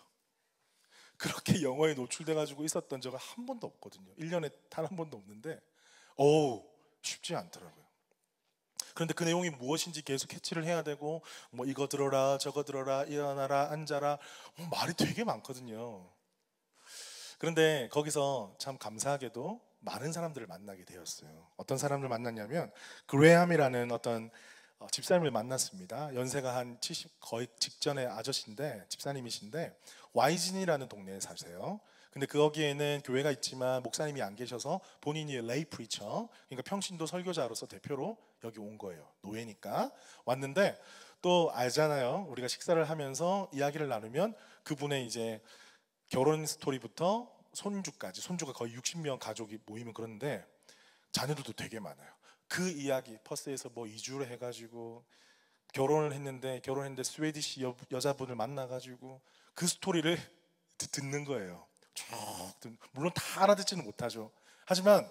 [SPEAKER 1] 그렇게 영어에 노출돼가지고 있었던 적은 한 번도 없거든요. 1년에 단 한 번도 없는데 쉽지 않더라고요. 그런데 그 내용이 무엇인지 계속 캐치를 해야 되고 뭐 이거 들어라 저거 들어라 일어나라 앉아라 말이 되게 많거든요. 그런데 거기서 참 감사하게도 많은 사람들을 만나게 되었어요. 어떤 사람들 만났냐면 그레함이라는 어떤 집사님을 만났습니다. 연세가 한 70 거의 직전의 아저씨인데 집사님이신데 와이진이라는 동네에 사세요. 근데 거기에는 교회가 있지만 목사님이 안 계셔서 본인이 레이 프리처, 그러니까 평신도 설교자로서 대표로 여기 온 거예요. 노예니까 왔는데 또 알잖아요. 우리가 식사를 하면서 이야기를 나누면 그분의 이제 결혼 스토리부터 손주까지, 손주가 거의 60명 가족이 모이면 그런데 자녀들도 되게 많아요. 그 이야기 퍼스에서 뭐 이주를 해가지고 결혼했는데 스웨디시 여자분을 만나가지고 그 스토리를 듣는 거예요. 물론 다 알아듣지는 못하죠. 하지만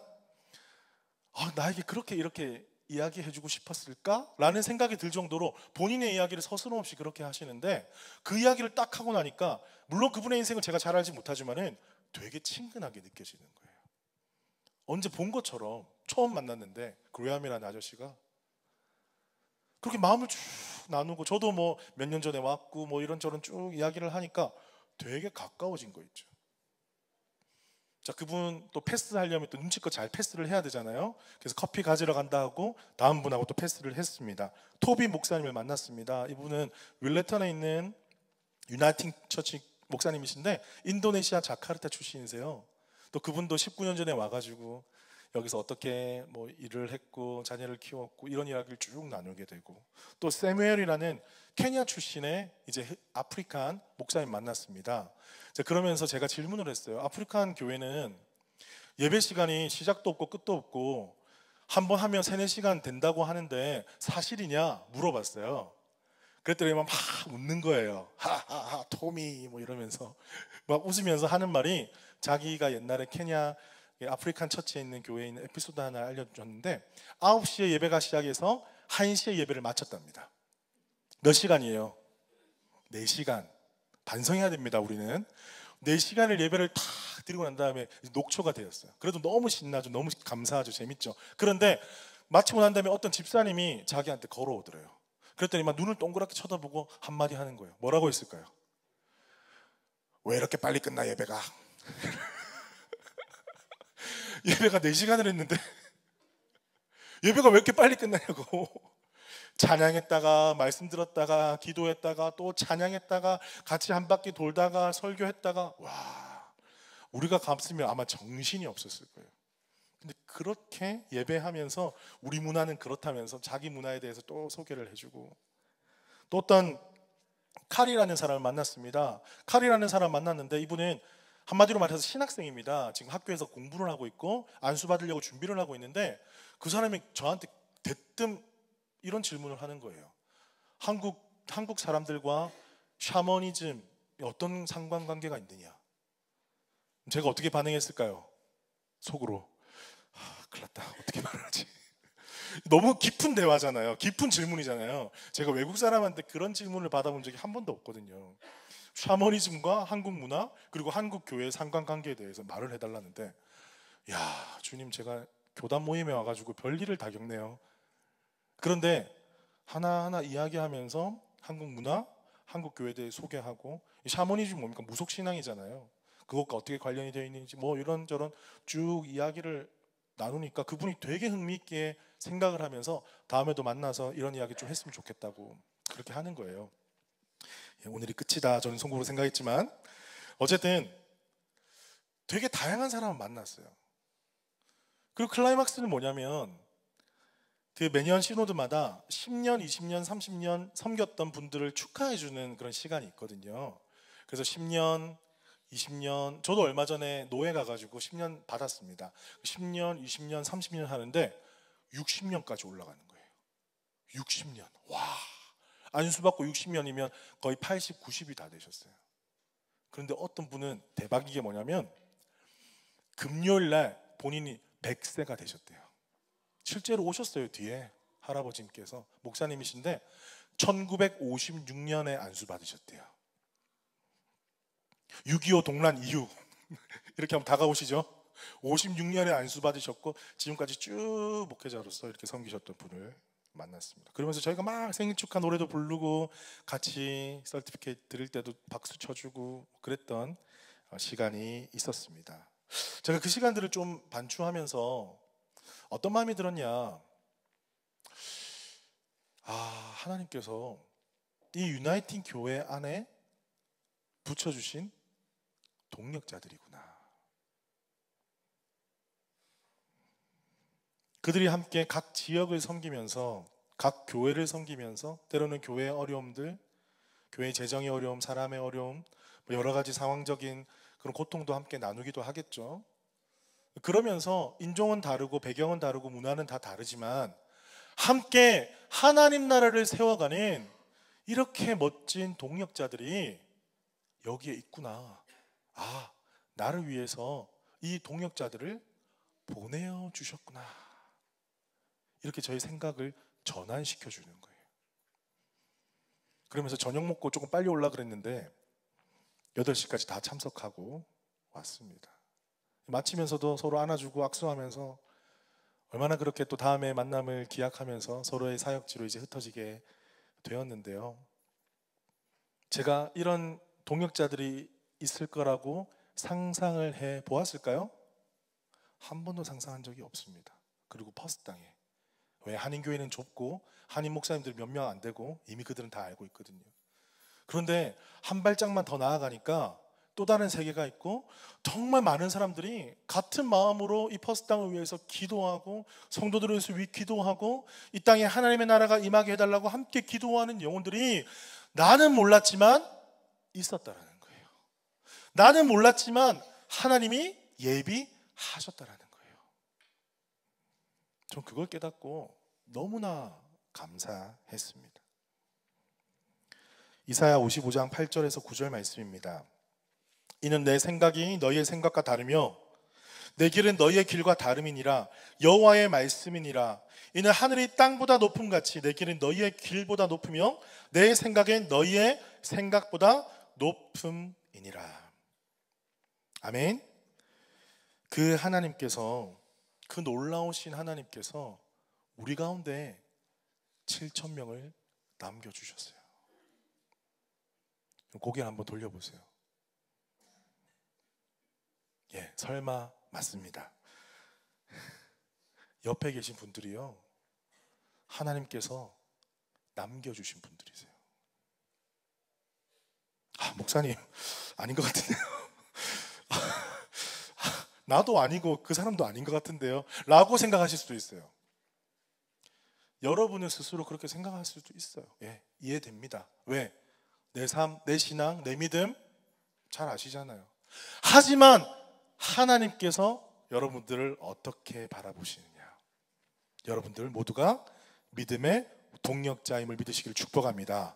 [SPEAKER 1] 나에게 그렇게 이렇게 이야기해주고 싶었을까? 라는 생각이 들 정도로 본인의 이야기를 서슴없이 그렇게 하시는데 그 이야기를 딱 하고 나니까 물론 그분의 인생을 제가 잘 알지 못하지만은 되게 친근하게 느껴지는 거예요. 언제 본 것처럼 처음 만났는데 그레함이라는 아저씨가 그렇게 마음을 쭉 나누고 저도 뭐 몇 년 전에 왔고 뭐 이런저런 쭉 이야기를 하니까 되게 가까워진 거 있죠. 자, 그분 또 패스하려면 또 눈치껏 잘 패스를 해야 되잖아요. 그래서 커피 가지러 간다 하고 다음 분하고 또 패스를 했습니다. 토비 목사님을 만났습니다. 이분은 윌레턴에 있는 유나이팅 처치 목사님이신데 인도네시아 자카르타 출신이세요. 또 그분도 19년 전에 와가지고 여기서 어떻게 뭐 일을 했고 자녀를 키웠고 이런 이야기를 쭉 나누게 되고 또 세무엘이라는 케냐 출신의 이제 아프리칸 목사님 만났습니다. 그러면서 제가 질문을 했어요. 아프리칸 교회는 예배 시간이 시작도 없고 끝도 없고 한 번 하면 3-4시간 된다고 하는데 사실이냐 물어봤어요. 그랬더니 막 웃는 거예요. 하하하 토미 뭐 이러면서 막 웃으면서 하는 말이 자기가 옛날에 케냐 아프리칸 처치에 있는 교회에 있는 에피소드 하나 알려줬는데 9시에 예배가 시작해서 1시에 예배를 마쳤답니다. 몇 시간이에요? 4시간. 반성해야 됩니다. 우리는 4시간을 예배를 다 드리고 난 다음에 녹초가 되었어요. 그래도 너무 신나죠. 너무 감사하죠. 재밌죠. 그런데 마치고 난 다음에 어떤 집사님이 자기한테 걸어오더래요. 그랬더니 막 눈을 동그랗게 쳐다보고 한마디 하는 거예요. 뭐라고 했을까요? 왜 이렇게 빨리 끝나 예배가? 예배가 4시간을 했는데 예배가 왜 이렇게 빨리 끝나냐고. 찬양했다가 말씀 들었다가 기도했다가 또 찬양했다가 같이 한 바퀴 돌다가 설교했다가 와, 우리가 갔으면 아마 정신이 없었을 거예요. 근데 그렇게 예배하면서 우리 문화는 그렇다면서 자기 문화에 대해서 또 소개를 해주고 또 어떤 칼이라는 사람을 만났습니다. 칼이라는 사람 만났는데 이분은 한마디로 말해서 신학생입니다. 지금 학교에서 공부를 하고 있고 안수 받으려고 준비를 하고 있는데 그 사람이 저한테 대뜸 이런 질문을 하는 거예요. 한국 사람들과 샤머니즘이 어떤 상관관계가 있느냐? 제가 어떻게 반응했을까요? 속으로 큰일 났다. 어떻게 말하지? 너무 깊은 대화잖아요. 깊은 질문이잖아요. 제가 외국 사람한테 그런 질문을 받아본 적이 한 번도 없거든요. 샤머니즘과 한국 문화 그리고 한국 교회의 상관관계에 대해서 말을 해달라는데 야 주님 제가 교단 모임에 와가지고 별일을 다 겪네요. 그런데 하나하나 이야기하면서 한국 문화, 한국 교회에 대해 소개하고 샤머니즘 뭡니까? 무속신앙이잖아요. 그것과 어떻게 관련이 되어 있는지 뭐 이런저런 쭉 이야기를 나누니까 그분이 되게 흥미있게 생각을 하면서 다음에도 만나서 이런 이야기 좀 했으면 좋겠다고 그렇게 하는 거예요. 오늘이 끝이다 저는 속으로 생각했지만 어쨌든 되게 다양한 사람을 만났어요. 그리고 클라이막스는 뭐냐면 그 매년 시노드마다 10년, 20년, 30년 섬겼던 분들을 축하해주는 그런 시간이 있거든요. 그래서 10년, 20년, 저도 얼마 전에 노예 가가지고 10년 받았습니다. 10년, 20년, 30년 하는데 60년까지 올라가는 거예요. 60년. 와, 안수받고 60년이면 거의 80, 90이 다 되셨어요. 그런데 어떤 분은 대박인 게 뭐냐면 금요일 날 본인이 100세가 되셨대요. 실제로 오셨어요. 뒤에 할아버지께서 목사님이신데 1956년에 안수 받으셨대요. 6.25 동란 이후 이렇게 하면 다가오시죠. 56년에 안수 받으셨고 지금까지 쭉 목회자로서 이렇게 섬기셨던 분을 만났습니다. 그러면서 저희가 막 생일 축하 노래도 부르고 같이 서티피케이트 드릴 때도 박수 쳐주고 그랬던 시간이 있었습니다. 제가 그 시간들을 좀 반추하면서 어떤 마음이 들었냐, 하나님께서 이 유나이팅 교회 안에 붙여주신 동력자들이구나. 그들이 함께 각 지역을 섬기면서 각 교회를 섬기면서 때로는 교회의 어려움들, 교회의 재정의 어려움, 사람의 어려움, 여러 가지 상황적인 그런 고통도 함께 나누기도 하겠죠. 그러면서 인종은 다르고 배경은 다르고 문화는 다 다르지만 함께 하나님 나라를 세워가는 이렇게 멋진 동력자들이 여기에 있구나. 나를 위해서 이 동력자들을 보내어 주셨구나. 이렇게 저희 생각을 전환시켜 주는 거예요. 그러면서 저녁 먹고 조금 빨리 올라 그랬는데 8시까지 다 참석하고 왔습니다. 마치면서도 서로 안아주고 악수하면서 얼마나 그렇게 또 다음에 만남을 기약하면서 서로의 사역지로 이제 흩어지게 되었는데요. 제가 이런 동역자들이 있을 거라고 상상을 해 보았을까요? 한 번도 상상한 적이 없습니다. 그리고 퍼스트 땅에. 왜? 한인교회는 좁고 한인 목사님들이 몇 명 안 되고 이미 그들은 다 알고 있거든요. 그런데 한 발짝만 더 나아가니까 또 다른 세계가 있고 정말 많은 사람들이 같은 마음으로 이 퍼스트 땅을 위해서 기도하고 성도들을 위해서 기도하고 이 땅에 하나님의 나라가 임하게 해달라고 함께 기도하는 영혼들이 나는 몰랐지만 있었다라는 거예요. 나는 몰랐지만 하나님이 예비하셨다라는 거예요. 전 그걸 깨닫고 너무나 감사했습니다. 이사야 55장 8절에서 9절 말씀입니다. 이는 내 생각이 너희의 생각과 다르며 내 길은 너희의 길과 다름이니라. 여호와의 말씀이니라. 이는 하늘이 땅보다 높음같이 내 길은 너희의 길보다 높으며 내 생각은 너희의 생각보다 높음이니라. 아멘. 그 하나님께서, 그 놀라우신 하나님께서 우리 가운데 7,000명을 남겨주셨어요. 고개를 한번 돌려보세요. 예, 설마 맞습니다. 옆에 계신 분들이요, 하나님께서 남겨주신 분들이세요. 목사님 아닌 것 같은데요. 나도 아니고 그 사람도 아닌 것 같은데요 라고 생각하실 수도 있어요. 여러분은 스스로 그렇게 생각할 수도 있어요. 예, 이해됩니다. 왜? 내 삶, 내 신앙, 내 믿음 잘 아시잖아요. 하지만 하나님께서 여러분들을 어떻게 바라보시느냐, 여러분들 모두가 믿음의 동력자임을 믿으시기를 축복합니다.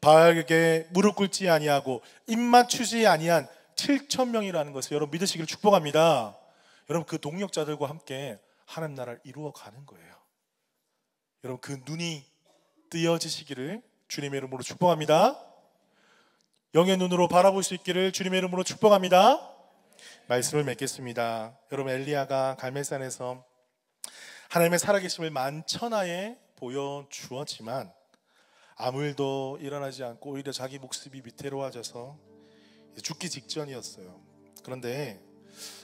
[SPEAKER 1] 바알에게 무릎 꿇지 아니하고 입 맞추지 아니한 7,000명이라는 것을 여러분 믿으시기를 축복합니다. 여러분 그 동력자들과 함께 하나님 나라를 이루어가는 거예요. 여러분 그 눈이 뜨여지시기를 주님의 이름으로 축복합니다. 영의 눈으로 바라볼 수 있기를 주님의 이름으로 축복합니다. 말씀을 맺겠습니다. 여러분 엘리야가 갈멜산에서 하나님의 살아계심을 만천하에 보여주었지만 아무 일도 일어나지 않고 오히려 자기 목숨이 위태로워져서 죽기 직전이었어요. 그런데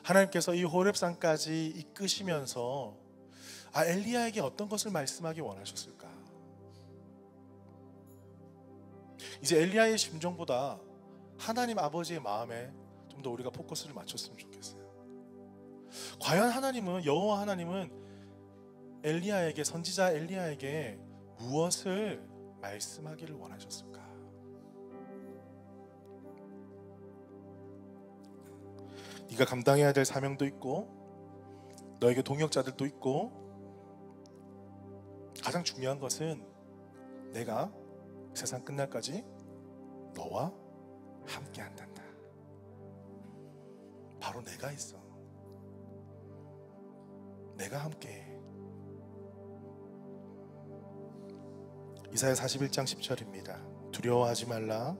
[SPEAKER 1] 하나님께서 이 호렙산까지 이끄시면서 엘리야에게 어떤 것을 말씀하기 원하셨을까? 이제 엘리야의 심정보다 하나님 아버지의 마음에 좀 더 우리가 포커스를 맞췄으면 좋겠어요. 과연 하나님은, 여호와 하나님은 엘리야에게, 선지자 엘리야에게 무엇을 말씀하기를 원하셨을까? 네가 감당해야 될 사명도 있고 너에게 동역자들도 있고, 가장 중요한 것은 내가 세상 끝날까지 너와 함께 한단다. 바로 내가 있어. 내가 함께해. 이사야 41장 10절입니다. 두려워하지 말라.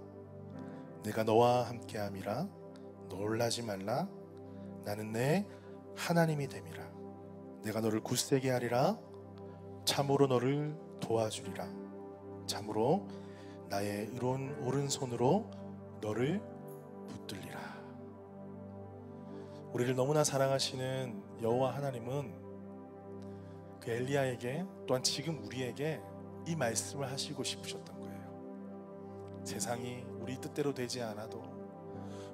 [SPEAKER 1] 내가 너와 함께함이라. 놀라지 말라. 나는 내 하나님이 됨이라. 내가 너를 굳세게 하리라. 참으로 너를 도와주리라. 참으로 나의 의로운 오른손으로 너를 붙들리라. 우리를 너무나 사랑하시는 여호와 하나님은 그 엘리야에게, 또한 지금 우리에게 이 말씀을 하시고 싶으셨던 거예요. 세상이 우리 뜻대로 되지 않아도,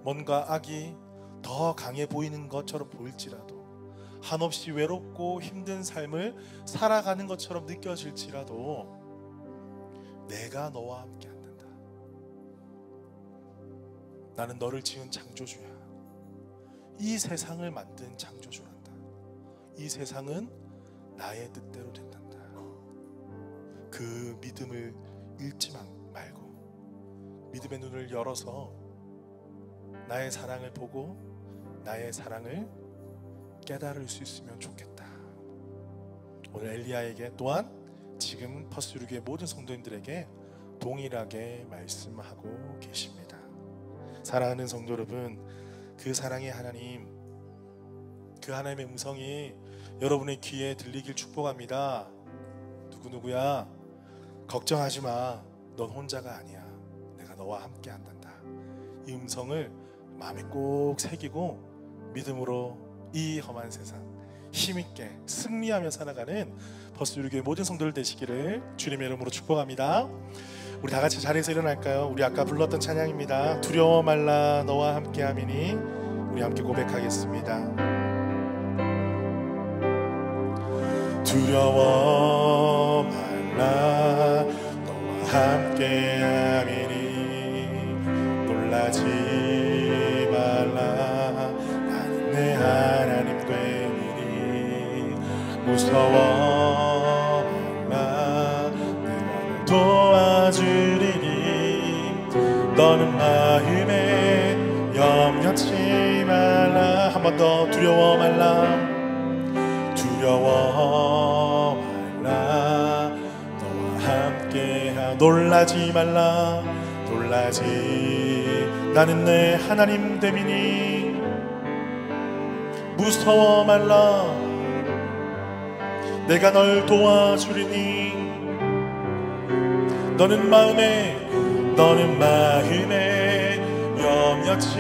[SPEAKER 1] 뭔가 악이 더 강해 보이는 것처럼 보일지라도, 한없이 외롭고 힘든 삶을 살아가는 것처럼 느껴질지라도 내가 너와 함께 한단다. 나는 너를 지은 창조주야. 이 세상을 만든 창조주란다. 이 세상은 나의 뜻대로 된단다. 그 믿음을 잃지 말고 믿음의 눈을 열어서 나의 사랑을 보고 나의 사랑을 깨달을 수 있으면 좋겠다. 오늘 엘리야에게, 또한 지금 퍼스루기의 모든 성도님들에게 동일하게 말씀하고 계십니다. 사랑하는 성도 여러분, 그 사랑의 하나님, 그 하나님의 음성이 여러분의 귀에 들리길 축복합니다. 누구야, 걱정하지 마. 넌 혼자가 아니야. 내가 너와 함께 한단다. 이 음성을 마음에 꼭 새기고 믿음으로 이 험한 세상 힘있게 승리하며 살아가는 퍼스루기의 모든 성도들 되시기를 주님의 이름으로 축복합니다. 우리 다 같이 자리에서 일어날까요? 우리 아까 불렀던 찬양입니다. 두려워 말라 너와 함께함이니. 우리 함께 고백하겠습니다. 두려워 말라 너와 함께함이니. 놀라지 말라 나는 내 하나님 되리니. 무서워 말라 내가 도와주리니. 너는 마음에 염려치 말라. 한 번 더. 두려워 말라. 두려워 말라 너와 함께하. 놀라지 말라. 놀라지 나는 내 하나님 됨이니. 무서워 말라 내가 널 도와주리니. 너는 마음에 염려치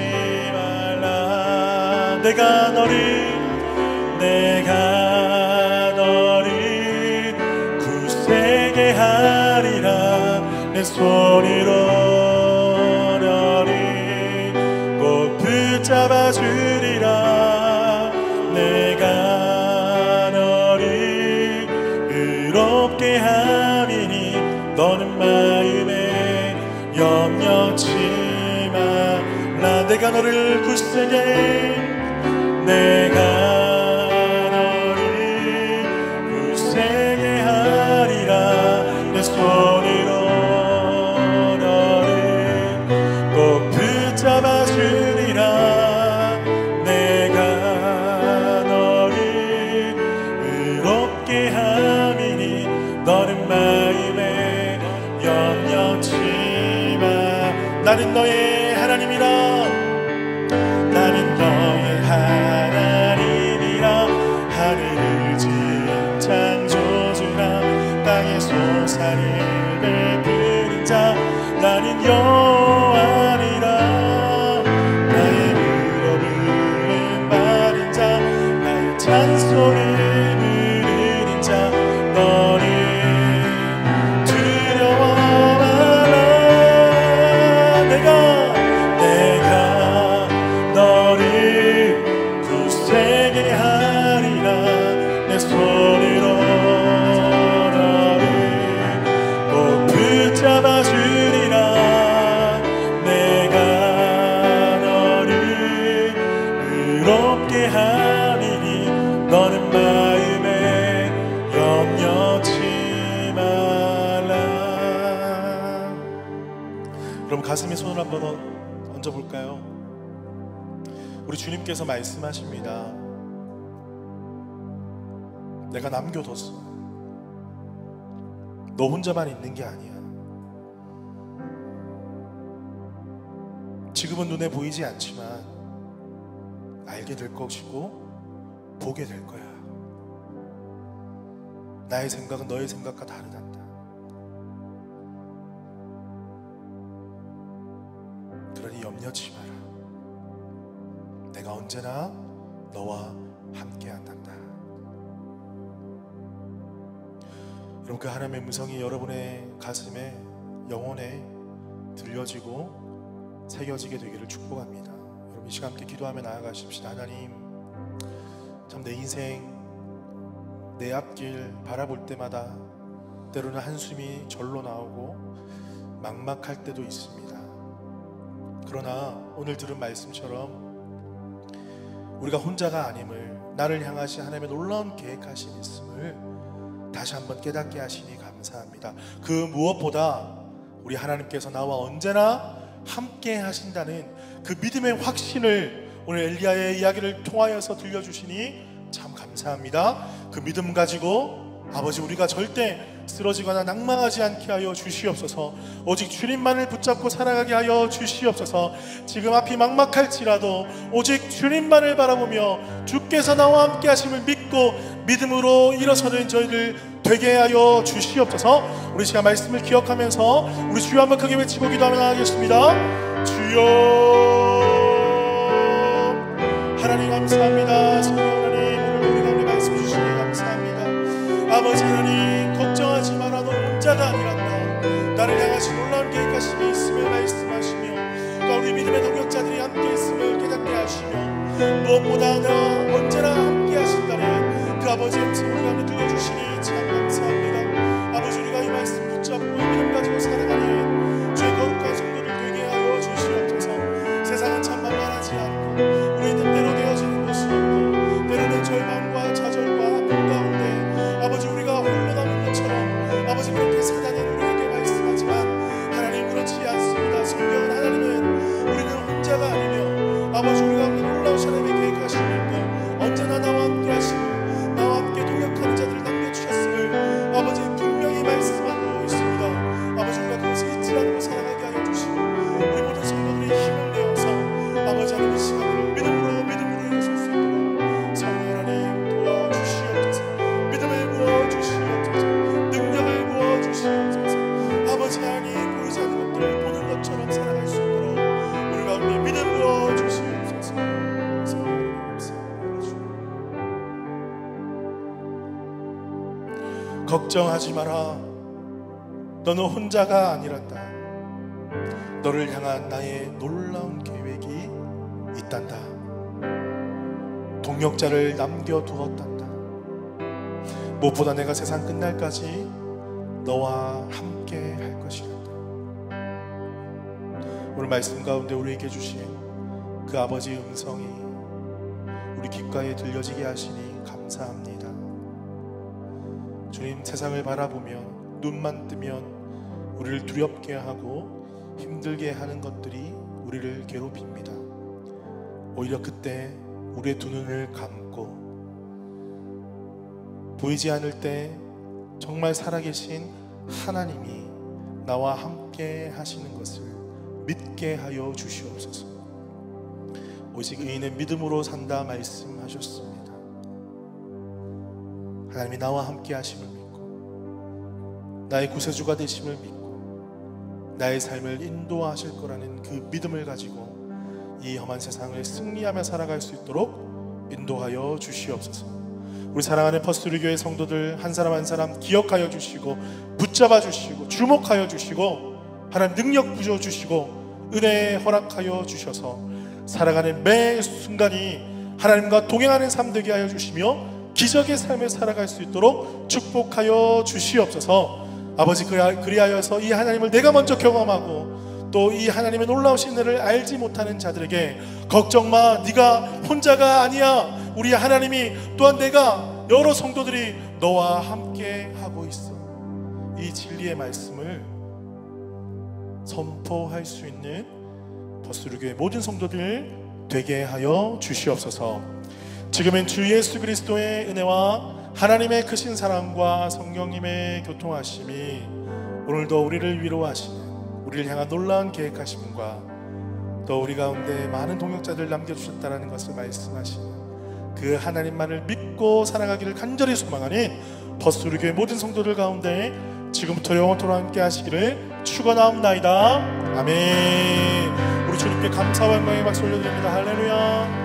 [SPEAKER 1] 말라. 내가 너를 굳세게 하리라. 내 손으로 너를 꼭 붙잡아 주리라. 내가 너를 의롭게 함이니. 너는 마음에 염려치 말라. 내가 너를 굳세게, 내가 너를 굳세게 하리라. 내 손으로 너를 꼭 붙잡아 주리라. 내가 너를 의롭게 함이니. 너는 마음에 염려치 마. 나는 너의 하나님이라. 나는 너의 하나님이라. 하늘을 지은 창조주라. 땅에 솟아를 베푸는 자. 나는 여호와니라. 나의 물어 부른 받은 자. 나의 찬송을 부르는 자. 그럼 가슴에 손을 한번 얹어볼까요? 우리 주님께서 말씀하십니다. 내가 남겨뒀어. 너 혼자만 있는 게 아니야. 지금은 눈에 보이지 않지만 알게 될 것이고 보게 될 거야. 나의 생각은 너의 생각과 다르단다. 그러니 염려치 마라. 내가 언제나 너와 함께 한단다. 여러분, 그 하나님의 음성이 여러분의 가슴에, 영혼에 들려지고 새겨지게 되기를 축복합니다. 여러분, 이 시간 함께 기도하며 나아가십시다. 하나님, 참 내 인생, 내 앞길 바라볼 때마다 때로는 한숨이 절로 나오고 막막할 때도 있습니다. 그러나 오늘 들은 말씀처럼 우리가 혼자가 아님을, 나를 향하신 하나님의 놀라운 계획하신 있음을 다시 한번 깨닫게 하시니 감사합니다. 그 무엇보다 우리 하나님께서 나와 언제나 함께 하신다는 그 믿음의 확신을 오늘 엘리야의 이야기를 통하여서 들려주시니 참 감사합니다. 그 믿음 가지고 아버지, 우리가 절대 쓰러지거나 낭망하지 않게 하여 주시옵소서. 오직 주님만을 붙잡고 살아가게 하여 주시옵소서. 지금 앞이 막막할지라도 오직 주님만을 바라보며 주께서 나와 함께 하심을 믿고 믿음으로 일어서는 저희들 되게 하여 주시옵소서. 우리 시간 말씀을 기억하면서 우리 주여 한번 크게 외치고 기도하며 나가겠습니다. 주여, 하나님 감사합니다. 성령 하나님, 오늘 우리 가운데 말씀 주시니 감사합니다. 아버지 하나님, 걱정하지 마라. 너 혼자가 아니란다. 나를 향하신 놀라운 계획하심이 있음을 말씀하시며, 또 우리 믿음의 동역자들이 함께 있음을 깨닫게 하시며, 무엇보다 나 언제나 함께 하신다는 그 아버지의 음성을 우리 가운데 들려주시니 참 감사합니다. 아버지, 우리가 이 말씀 붙잡고 믿음 가지고 살아가는 주의 거룩한 성도들 되게 하여 주시옵소서. 세상은 참 만만하지 않고 우리 뜻대로 되어지는 것이 없고 때로는 절망과 좌절과 아픔 가운데 아버지 우리가 홀로 남은 것처럼 아버지 그렇게 사단은 우리에게 말씀하지만 하나님 그렇지 않습니다. 성경은 하나님은 우리는 혼자가 아니며 아버지 우리가 놀라우신 하나님의 계획하심을 믿고 언제나 나와 함께 하시고 나와 함께 동역하는 자들을 남겨주셨음을 아버지 분명히 말씀하고 있습니다. 아버지 우리가 그것을 잊지 않고 살아가게 하여 주시고 우리 모든 성도들이 힘을 내어서 아버지 하나님의 시간을 믿음으로 일어설 수 있도록 성령 하나님 도와주시옵소서. 믿음을 부어주시옵소서. 능력을 부어주시옵소서. 아버지 하나님, 보이지 않는 것들을 보는 것처럼 살아갈 수 있도록 우리 가운데 믿음 부어주시옵소서. 성령 감사합니다. 걱정하지 마라. 너는 혼자가 아니란다. 너를 향한 나의 놀라운 계획이 있단다. 동역자를 남겨두었단다. 무엇보다 내가 세상 끝날까지 너와 함께 할 것이란다. 오늘 말씀 가운데 우리에게 주신 그 아버지의 음성이 우리 귓가에 들려지게 하시니 감사합니다. 주님, 세상을 바라보면 눈만 뜨면 우리를 두렵게 하고 힘들게 하는 것들이 우리를 괴롭힙니다. 오히려 그때 우리의 두 눈을 감고 보이지 않을 때 정말 살아계신 하나님이 나와 함께 하시는 것을 믿게 하여 주시옵소서. 오직 의인은 믿음으로 산다 말씀하셨습니다. 하나님이 나와 함께 하심을 믿고 나의 구세주가 되심을 믿고 나의 삶을 인도하실 거라는 그 믿음을 가지고 이 험한 세상을 승리하며 살아갈 수 있도록 인도하여 주시옵소서. 우리 사랑하는 퍼스트리 교회 성도들 한 사람 한 사람 기억하여 주시고 붙잡아 주시고 주목하여 주시고 하나님 능력 부여 주시고 은혜 허락하여 주셔서 살아가는 매 순간이 하나님과 동행하는 삶 되게 하여 주시며 기적의 삶을 살아갈 수 있도록 축복하여 주시옵소서. 아버지, 그리하여서 이 하나님을 내가 먼저 경험하고 또 이 하나님의 놀라우신 은혜를 알지 못하는 자들에게 걱정마, 네가 혼자가 아니야. 우리 하나님이 또한 내가 여러 성도들이 너와 함께 하고 있어. 이 진리의 말씀을 선포할 수 있는 버스루교의 모든 성도들 되게 하여 주시옵소서. 지금은 주 예수 그리스도의 은혜와 하나님의 크신 사랑과 성령님의 교통하심이 오늘도 우리를 위로하시는, 우리를 향한 놀라운 계획하심과 또 우리 가운데 많은 동역자들 남겨주셨다는 것을 말씀하시는 그 하나님만을 믿고 살아가기를 간절히 소망하는 버스루교의 모든 성도들 가운데 지금부터 영원토록 함께 하시기를 축원하옵나이다. 아멘. 우리 주님께 감사와 영광의 박수 올려드립니다. 할렐루야.